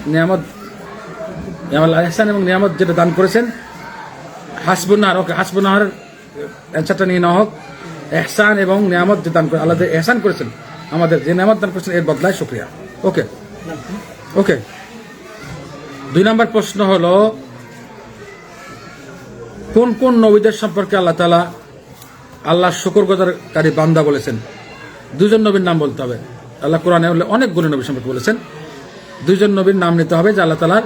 নিয়ামত যেটা দান করেছেন হাসবুন্নাহর ওকে হাসবুন্নাহর অ্যান্সারটা নিয়ে নেওয়া হোক ইহসান এবং নিয়ামত যে দান করে আল্লাহ যে ইহসান করেছেন আমাদের যে নিয়ামত দান করেছেন এর বদলায় শুকরিয়া ওকে ওকে 2 নম্বর প্রশ্ন হলো কোন কোন নবীদের সম্পর্কে আল্লাহ তাআলা আল্লাহ শুকরগুজারকারী বান্দা বলেছেন 2 জন নবীর নাম বলতে হবে আল্লাহ কোরআনে অনেকগুলো নবী সম্পর্কে বলেছেন 2 জন নবীর নাম নিতে হবে যে আল্লাহ তাআলার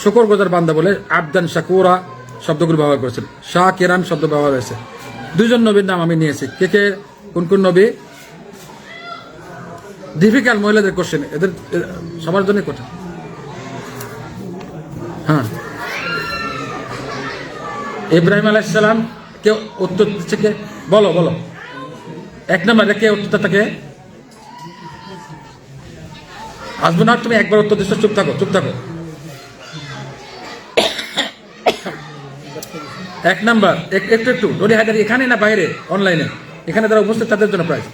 শুকরগুজার বান্দা বলে আবদান শাকুরা শব্দগুলো ব্যবহার করেছেন শাকিরান শব্দ ব্যবহার হয়েছে 2 জন নবীর নাম আমি নিয়েছি কে কোন কোন নবী ডিফিকাল্ট মহিলাদের কোশ্চেন এদের সবার জন্য কঠিন হ্যাঁ ইব্রাহিম আলাইহিস সালাম কে উত্তর দিচ্ছে কে বলো 1 নম্বরে কে উত্তরটা থাকে আসবো না তুমি একবার উত্তর দিচ্ছ চুপ থাকো 1 নাম্বার একটু ডলি হায়দারি এখানে না বাইরে অনলাইনে এখানে যারা উপস্থিত তাদের জন্য প্রাইজ।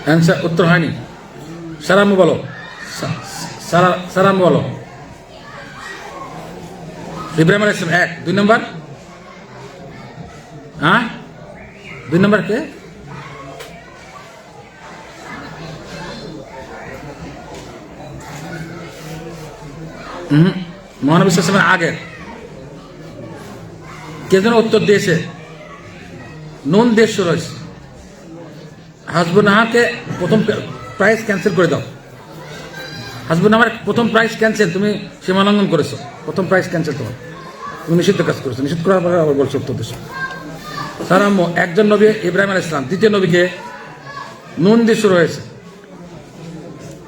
অ্যান্সার উত্তর হয়নি। সারাম্মু বলো, সারাম্মু বলো। ইব্রাহিম আলাইহিস সালাম 1। 2 নম্বর, হ্যাঁ 2 নম্বর কে? মহানবী সাল্লাল্লাহু আলাইহি ওয়াসাল্লামের আগে কে যেন উত্তর দিয়েছে? নুন দিয়ে শুরু হয়েছে। হাসবুনাহাকে প্রথম প্রাইস ক্যান্সেল করে দাও। হাসবুনাহার প্রথম প্রাইস ক্যান্সেল, তুমি সীমা লঙ্ঘন করেছো। প্রথম প্রাইস ক্যান্সেল তোমার, তুমি নিষিদ্ধ কাজ করেছো। নিষিদ্ধ করার পরে আবার বলছো উত্তর দিচ্ছ। সারাম্য একজন নবী ইব্রাহিম আলাইহিস সালাম, দ্বিতীয় নবীকে নুন দিয়ে শুরু হয়েছে,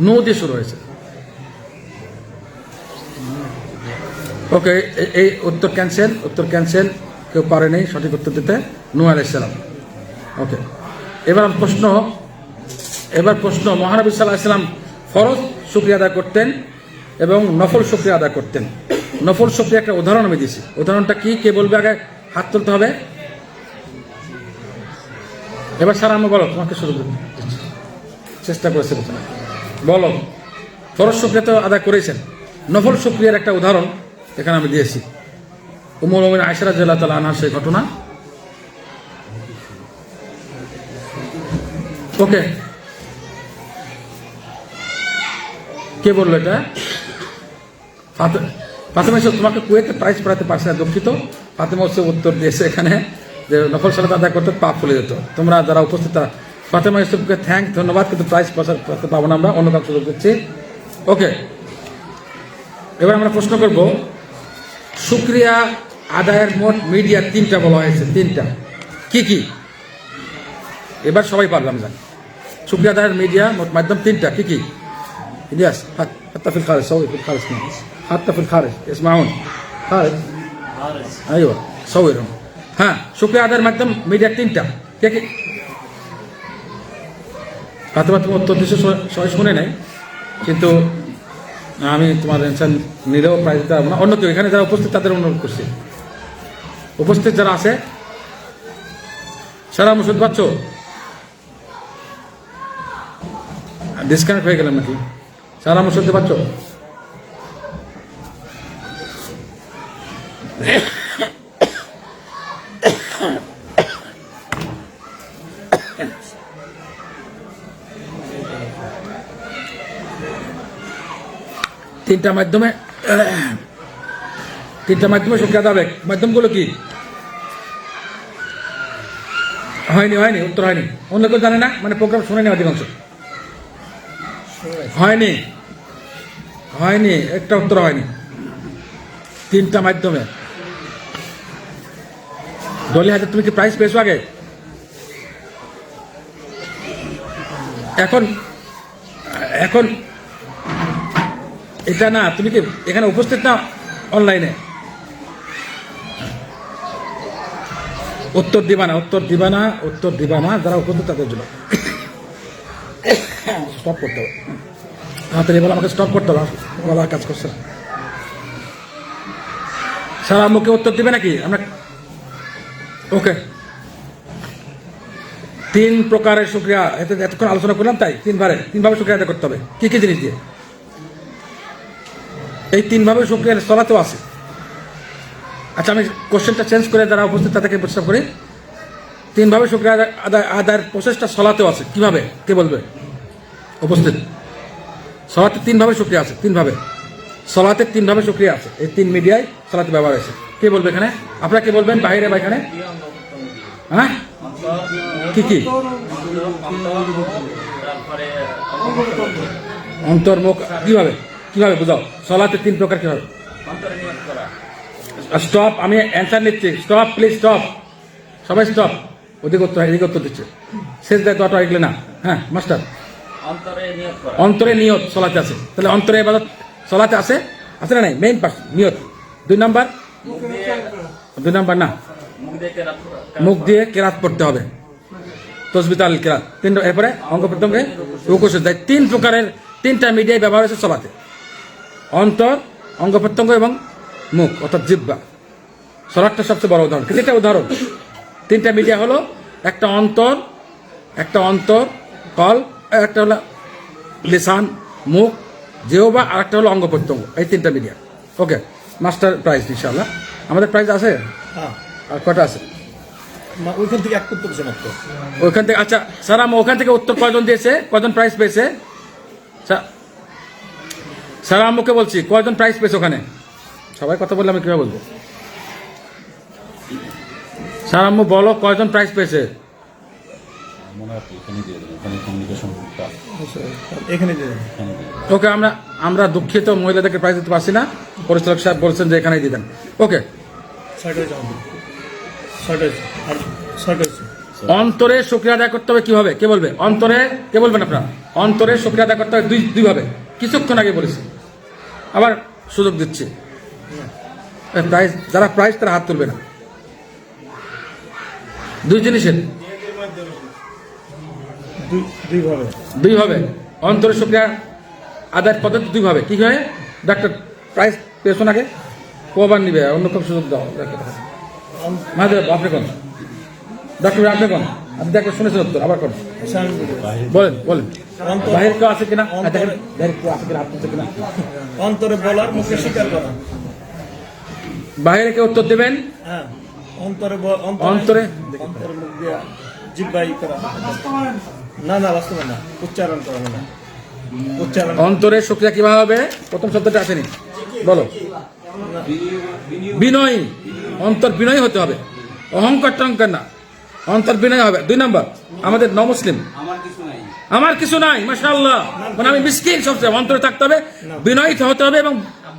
নু দিয়ে শুরু হয়েছে। ওকে, এই উত্তর ক্যান্সেল, উত্তর ক্যান্সেল। কেউ পারে নেই সঠিক উত্তর দিতে। নূহ আলাইহিস সালাম। ওকে, এবার প্রশ্ন মহানবী সাল্লাল্লাহু আলাইহি ওয়াসাল্লাম ফরজ শুকরিয়া আদায় করতেন এবং নফল শুকরিয়া আদায় করতেন। নফল শুকরিয়া একটা উদাহরণ আমি দিয়েছি। উদাহরণটা কি? কে বলবে? আগে হাত তুলতে হবে। এবার স্যার আমি বলো, তোমাকে শুরু দিচ্ছি, চেষ্টা করেছে বলো। ফরজ শুকরিয়া তো আদায় করেছেন, নফল শুকরিয়ার একটা উদাহরণ এখানে আমি দিয়েছি। উম্মুল মুমিনিন আয়েশা রাদিয়াল্লাহু তাআলা আনহার সেই ঘটনা। ওকে, কে বললো এটা? ফাতেমা ইসলাম। তোমাকে কুয়েতে প্রাইজ পড়াতে পারছে না, দুঃখিত। ফাতেমা ইসলাম উত্তর দিয়েছে এখানে যে নফল সালাত আদায় করতে পাপ ফুলে যেত। তোমরা যারা উপস্থিত ফাতেমা ইসলামকে ধন্যবাদ, কিন্তু প্রাইজ পড়াতে পাবো না আমরা, অন্য কাজ সুযোগ দিচ্ছি। ওকে, এবার আমরা প্রশ্ন করব, শুকরিয়া আদায়ের মোট মিডিয়া 3টা বলা হয়েছে। 3টা কি কি? এবার সবাই পারলাম জানি। শুকরিয়া আদায়ের মিডিয়া মোট মাধ্যম 3টা কি কি? ইলিয়াস حتى في الخارج سوي في الخارج حتى في الخارج يسمعون خارج ايوه صورهم। হ্যাঁ, শুকরিয়া আদায়ের মাধ্যম মিডিয়া 3টা কে কি? ফাতেমা তুমি উত্তর দিচ্ছ, সবাই শুনে নেয়, কিন্তু আমি তোমার অ্যান্সার নিলেও প্রাইজ দিতে পারবো না। অন্য কেউ এখানে যারা উপস্থিত তাদের অনুরোধ করছি, উপস্থিত যারা আছে সারা মুসুদ পাচ্ছ, ডিসকানেক্ট হয়ে গেলাম নাকি? সারা মুসুদ পাচ্ছ? তিনটা মাধ্যমে শুকরিয়া আদায়। মাধ্যমগুলো কি? হয়নি, উত্তর হয়নি। অন্য কেউ জানে না, মানে প্রোগ্রাম শুনে নেই অধিকাংশ। হয়নি, একটা উত্তর হয়নি। 3টা মাধ্যমে। ডলি হাজার, তুমি কি প্রাইজ পেয়েছো আগে? এখন এটা না, তুমি কি এখানে উপস্থিত না অনলাইনে? উত্তর দিবা না, যারা উপস্থিত তাদের জন্য স্টপ করতে হবে। তাড়াতাড়ি বলো, আমাকে স্টপ করতে হবে, বলা কাজ করছে না। সারা মুখে উত্তর দিবে নাকি আমরা? ওকে, 3 প্রকারের শুকরিয়া এতক্ষণ আলোচনা করলাম, তাই 3 ভাবে শুকরিয়া আদায় করতে হবে। কি কি জিনিস দিয়ে? এই 3 ভাবে শুকরিয়া সলাতেও আছে। আচ্ছা, আমি কোশ্চেনটা চেঞ্জ করে যারা উপস্থিত তাদেরকে প্রস্তাব করি। 3 ভাবে শুকরিয়া আদায়ের প্রসেসটা সলাতেও আছে। কিভাবে? কে বলবে? উপস্থিত সলাতে 3 ভাবে শুকরিয়া আছে। 3 ভাবে সলাতে 3 ভাবে শুকরিয়া আছে। এই 3 মিডিয়ায় সলাতে ব্যবহার আছে। কে বলবে এখানে? আপনারা কে বলবেন? বাইরে বা এখানে? হ্যাঁ, কি কি? অন্তর্মুখ। কিভাবে বুঝাও? সলাতে 3 প্রকার কিভাবে? স্টপ, আমি অ্যান্সার নিচ্ছি। স্টপ, প্লিজ স্টপ, সবাই স্টপ। এদিকে উত্তর দিচ্ছে। শেষ দেয় তো এগুলো না। হ্যাঁ মাস্টার, অন্তরে নিয়ত সলাতে আছে। তাহলে অন্তরে ইবাদত সলাতে আছে না নাই? মেইন পার্ট নিয়ত। 2 নাম্বার না, মুখ দিয়ে কেরাত পড়তে হবে, তসবিহ আল কেরাত। 3, এরপরে অঙ্গ প্রত্যঙ্গে রুকু সিজদা। 3 প্রকারের 3টা মিডিয়ায় ব্যবহার হয়েছে সলাতে। অন্তর, অঙ্গ প্রত্যঙ্গ এবং মুখ অর্থাৎ জিহ্বা। সলাটটা সবচেয়ে বড় উদাহরণ, কিন্তু এটা উদাহরণ। তিনটা মিডিয়া হলো একটা অন্তর কল, একটা হলো লিসান মুখ জিহ্বা, আর একটা হলো অঙ্গ প্রত্যঙ্গ। এই তিনটা মিডিয়া। ওকে, মাস্টার প্রাইজ ইনশাআল্লাহ। আমাদের প্রাইজ আছে হ্যাঁ, আর কটা আছে? ওইখান থেকে এক করতে পারছে মাত্র। ওইখান থেকে, আচ্ছা স্যার ওখান থেকে উত্তর কয়জন দিয়েছে, কয়জন প্রাইজ পেয়েছে? স্যার আম্মুকে বলছি কয়জন প্রাইজ পেয়েছে ওখানে? সবাই কথা বললে আমি কিভাবে বলবো? স্যার আম্মু বলো কয়জন প্রাইজ পেয়েছে? এখানে দিয়ে দেন। ওকে, আমরা দুঃখিত মহিলাদেরকে প্রাইজ দিতে পারছি না। পরিচালক সাহেব বলছেন যে এখানেই দিয়ে দেন। ওকে, 6টা হয়েছে আমাদের, 6টা হয়েছে, আর 6টা হয়েছে। অন্তরে শুকরিয়া আদায় করতে হবে কিভাবে? কে বলবে? অন্তরে কে বলবেন আপনারা? অন্তরে শুকরিয়া আদায় করতে হবে দুই ভাবে। কিছুক্ষণ আগে বলেছি, আবার সুযোগ দিচ্ছি। প্রাইজ যারা প্রাইজ তারা হাত তুলবে না। দুই জিনিসের দুই ভাবে অন্তরে শুকরিয়া আদায়ের পদ্ধতি দুই ভাবে। কি হয়? ডাক্তার প্রাইজ পেয়েছেন আগে কবার নিবে? অন্য কেউ সুযোগ দাও। মাঝে আপনি কোন ডাক্তার, আপনি কোন? আপনি ডাক্তার শুনেছেন উত্তর, আবার কোন বলেন বাহির কেউ আছে কিনা? বাহির কেউ আছে কিনা? হাত তুলছে কিনা? অন্তরে বলার, মুখে স্বীকার করা। বাহিরে কেউ উত্তর দেবেন? হ্যাঁ, অন্তরে অন্তরে মুখ দিয়ে জিহ্বাই করা। না বাস্তবে না, উচ্চারণ করা না। উচ্চারণ অন্তরে শুকরিয়া কিভাবে হবে? প্রথম শব্দটা আসেনি, বলো। বিনয়ী, অন্তর বিনয়ী হতে হবে, অহংকার টহংকার না, অন্তর বিনয় হবে। 2 নম্বর, আমাদের মুসলিম আমার কিছু নাই মাশাআল্লাহ, মানে আমি মিসকিন, সবচেয়ে অন্তরে থাকতে হবে, বিনয়ী হতে হবে এবং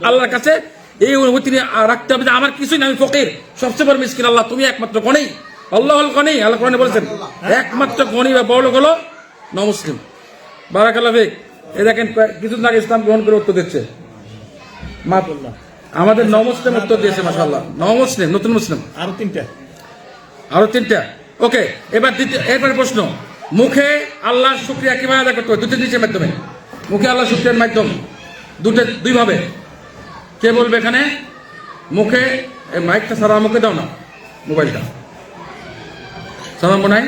আল্লাহর কাছে এই অনুভূতি রাখতে হবে যে আমার কিছুই নাই, আমি ফকির, সবচেয়ে বড় মিসকিন আল্লাহ, তুমি একমাত্র গণী, আল্লাহ হল গণী। আল্লাহ কোরআনে বলেছেন একমাত্র গণী বা বড় হলো মুসলিম। বারাকাল্লাহ ফিক। এই দেখেন কিছুদিন আগে ইসলাম গ্রহণ করে উত্তর দিচ্ছে আমাদের মুসলিম উত্তর দিয়েছে মাশাআল্লাহ। মুসলিম, নতুন মুসলিম। আরো তিনটা। ওকে, এরপরে প্রশ্ন, মুখে আল্লাহর শুকরিয়া কিভাবে আদায় করতে হবে? দুটো জিনিসের মাধ্যমে। মুখে আল্লাহ শুকরিয়ার মাধ্যম দুই ভাবে। কে বলবে এখানে? মুখে মাইকটা সারা মুখে দাও না, মোবাইলটা সারা মনে হয়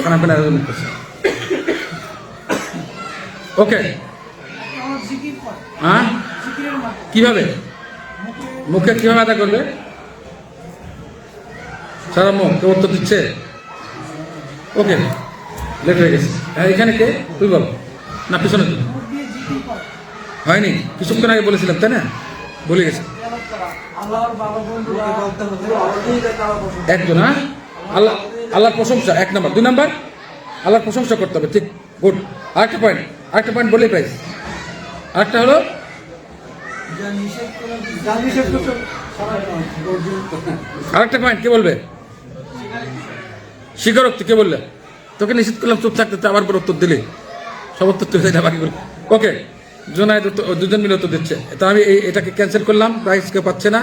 খানা পেনা করছে। ওকে, হ্যাঁ কিভাবে মুখে কিভাবে আদায় করবে? সারা মুখ কেউ উত্তর দিচ্ছে? ওকে, লেট হয়ে গেছে। এখানে কে? তুই বল না, পিছনে হয়নি? কিছুক্ষণ আগে বলেছিলাম তাই না? ভুলে গেছে একজন। হ্যাঁ, আল্লাহর প্রশংসা 1 নম্বর। 2 নম্বর, আল্লাহর প্রশংসা করতে হবে। ঠিক, গুড। আরেকটা পয়েন্ট বলে প্রাইস। আরেকটা হলো আরেকটা পয়েন্ট কে বলবে? স্বীকারোক্তি। কে বললে? তোকে নিষেধ করলাম চুপ থাকতে, আবার পর উত্তর দিলে সব উত্তর তুলে না বাকি। ওকে, জোনায়েদ দুজন মিলে উত্তর দিচ্ছে, তা আমি এটাকে ক্যান্সেল করলাম। প্রাইজ কেউ পাচ্ছে না।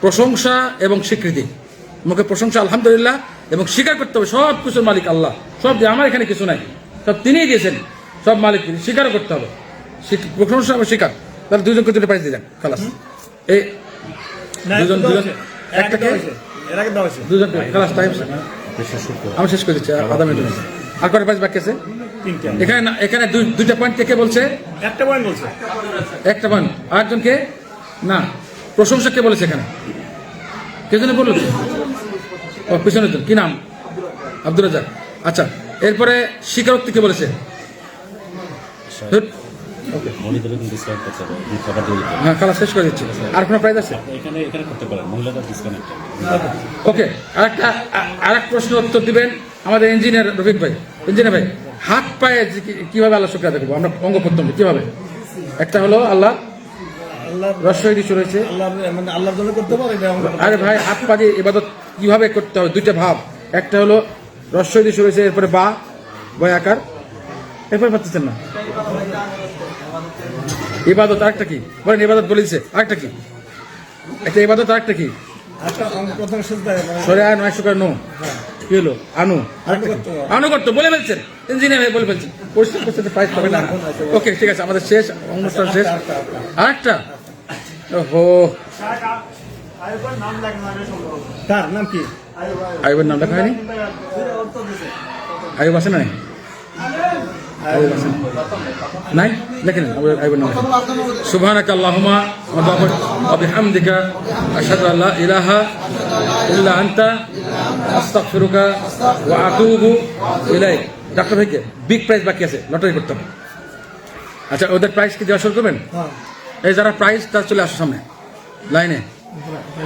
প্রশংসা এবং স্বীকৃতি, মুখে প্রশংসা আলহামদুলিল্লাহ, এবং স্বীকার করতে হবে সব কিছুর মালিক আল্লাহ, সব যে আমার এখানে কিছু নাই, সব তিনিই দিয়েছেন, সব মালিক তিনি। স্বীকার করতে হবে, প্রশংসা এবং স্বীকার। তাহলে দুজনকে দুটো প্রাইজ দিলেন, খালাস। এই দুজন একটাকে দুজন খালাস। টাইম আমি শেষ করে দিচ্ছি, আধা মিনিট। আর কটা প্রাইজ বাকি আছে? এখানে দুইটা পয়েন্ট কে বলছে? একটা পয়েন্ট। আরেকজনকে না, প্রশংসা কে বলেছে এখানে? কে জন্য বললো? ও পিছনে তো কি নাম? আব্দুল রাজাক। আচ্ছা, এরপরে স্বীকারোক্তি কে বলেছে? হ্যাঁ, খালাস, শেষ করে দিচ্ছি। আর কোনো প্রাইজ আছে? ওকে, আরেক প্রশ্ন উত্তর দিবেন আমাদের ইঞ্জিনিয়ার রফিক ভাই। ইঞ্জিনিয়ার ভাই, হাত পায়ে কিভাবে আল্লাহ শুকরিয়া আদায় করবো আমরা? অঙ্গ প্রত্যঙ্গ কিভাবে? একটা হলো আল্লাহ রস্যই দিশু রয়েছে, আল্লাহর জন্য করতে পারে। আরে ভাই, হাত পা দিয়ে ইবাদত কিভাবে করতে হবে? দুইটা ভাব, একটা হলো রস্যই দিশু রয়েছে, এরপরে বয় আকার, এরপরে পাচ্ছেন না ইবাদত। আরেকটা কি বলেন? ইবাদত বলেছে, আরেকটা কি? একটা ইবাদত, আরেকটা কি? সরে আয় নয় শুকার নো, কি হলো? আনুগত্য বলে ফেলছেন, ইঞ্জিনিয়ার ভাই বলে ফেলছেন। পরিষ্কার করতে প্রাইজ পাবে না। ওকে, ঠিক আছে, আমাদের শেষ, অনুষ্ঠান শেষ। আরেকটা ওহো, তার নাম কি? আইবের নাম লেখা হয়নি? আইব আছে নাই? আইব আছে নাই? লেখেন আইবের নাম। সুবহানাকা আল্লাহুম্মা ওয়া বিহামদিকা আশহাদু আল্লা ইলাহা ইল্লা আনতা আস্তাগফিরুকা ওয়া আতুবু ইলাইক। ডাক্তার ভাইকে বিগ প্রাইজ বাকি আছে, লটারি করতে হবে। আচ্ছা, ওদের প্রাইজ কি দেওয়া শুরু করবেন? এই যারা প্রাইজ তারা চলে আসো সামনে লাইনে।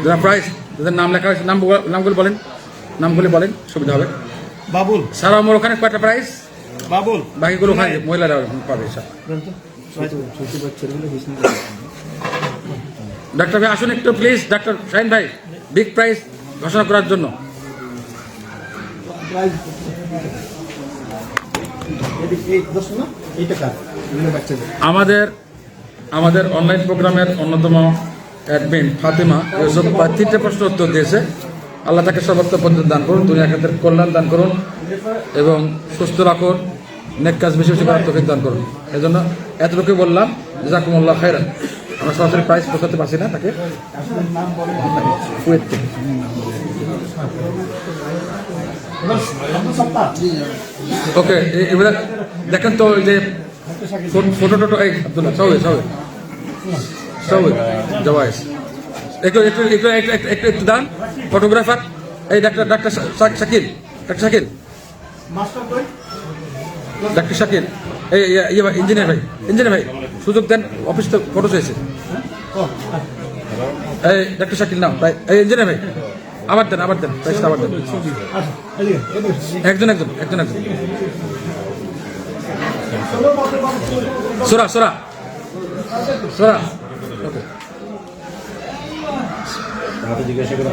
যারা প্রাইজ, যাদের নাম লেখা হয়েছে নামগুলো বলেন, নামগুলি বলেন, সুবিধা হবে। বাবুল, সারা আমার ওখানে কয়টা প্রাইজ? বাবুল, বাকিগুলো ওখানে মহিলারা পাবে সব। ডাক্তার ভাই আসুন একটু প্লিজ। ডাক্তার শাহিন ভাই, বিগ প্রাইজ ঘোষণা করার জন্য। আমাদের অনলাইন প্রোগ্রামের অন্যতম অ্যাডমিন ফাতেমা ইউসুফ 3টে প্রশ্ন উত্তর দিয়েছে। আল্লাহ তাকে সর্বোত্তম পদ্ধতি দান করুন, দুনিয়া ক্ষেত্রে কল্যাণ দান করুন এবং সুস্থ রাখুন, নেক কাজ বেশি বেশি করার তৌফিক দান করুন। এই জন্য এতটুকু বললাম, জাযাকুমুল্লাহ খাইরান। আমরা সরাসরি প্রাইজ পৌঁছাতে পারছি না তাকে। কুয়েত থেকে। ওকে, এবার দেখেন তো ওই যে ফটো টোটো, এই আব্দুল্লাহ সবে জওয়াইস একটু একটু একটু একটু একটু একটু দান। ফটোগ্রাফার এই doctor Shakil, doctor Shakil, doctor Shakil, এই ইয়ে ভাই, ইঞ্জিনিয়ার ভাই সুযোগ দেন, অফিস তো ফটো চাইছে। এই ডাক্তার শাকিল নাও, এই ইঞ্জিনিয়ার ভাই আবার দেন প্রাইসটা আবার দেন। একজন সোরা ওকে। জিজ্ঞাসা করে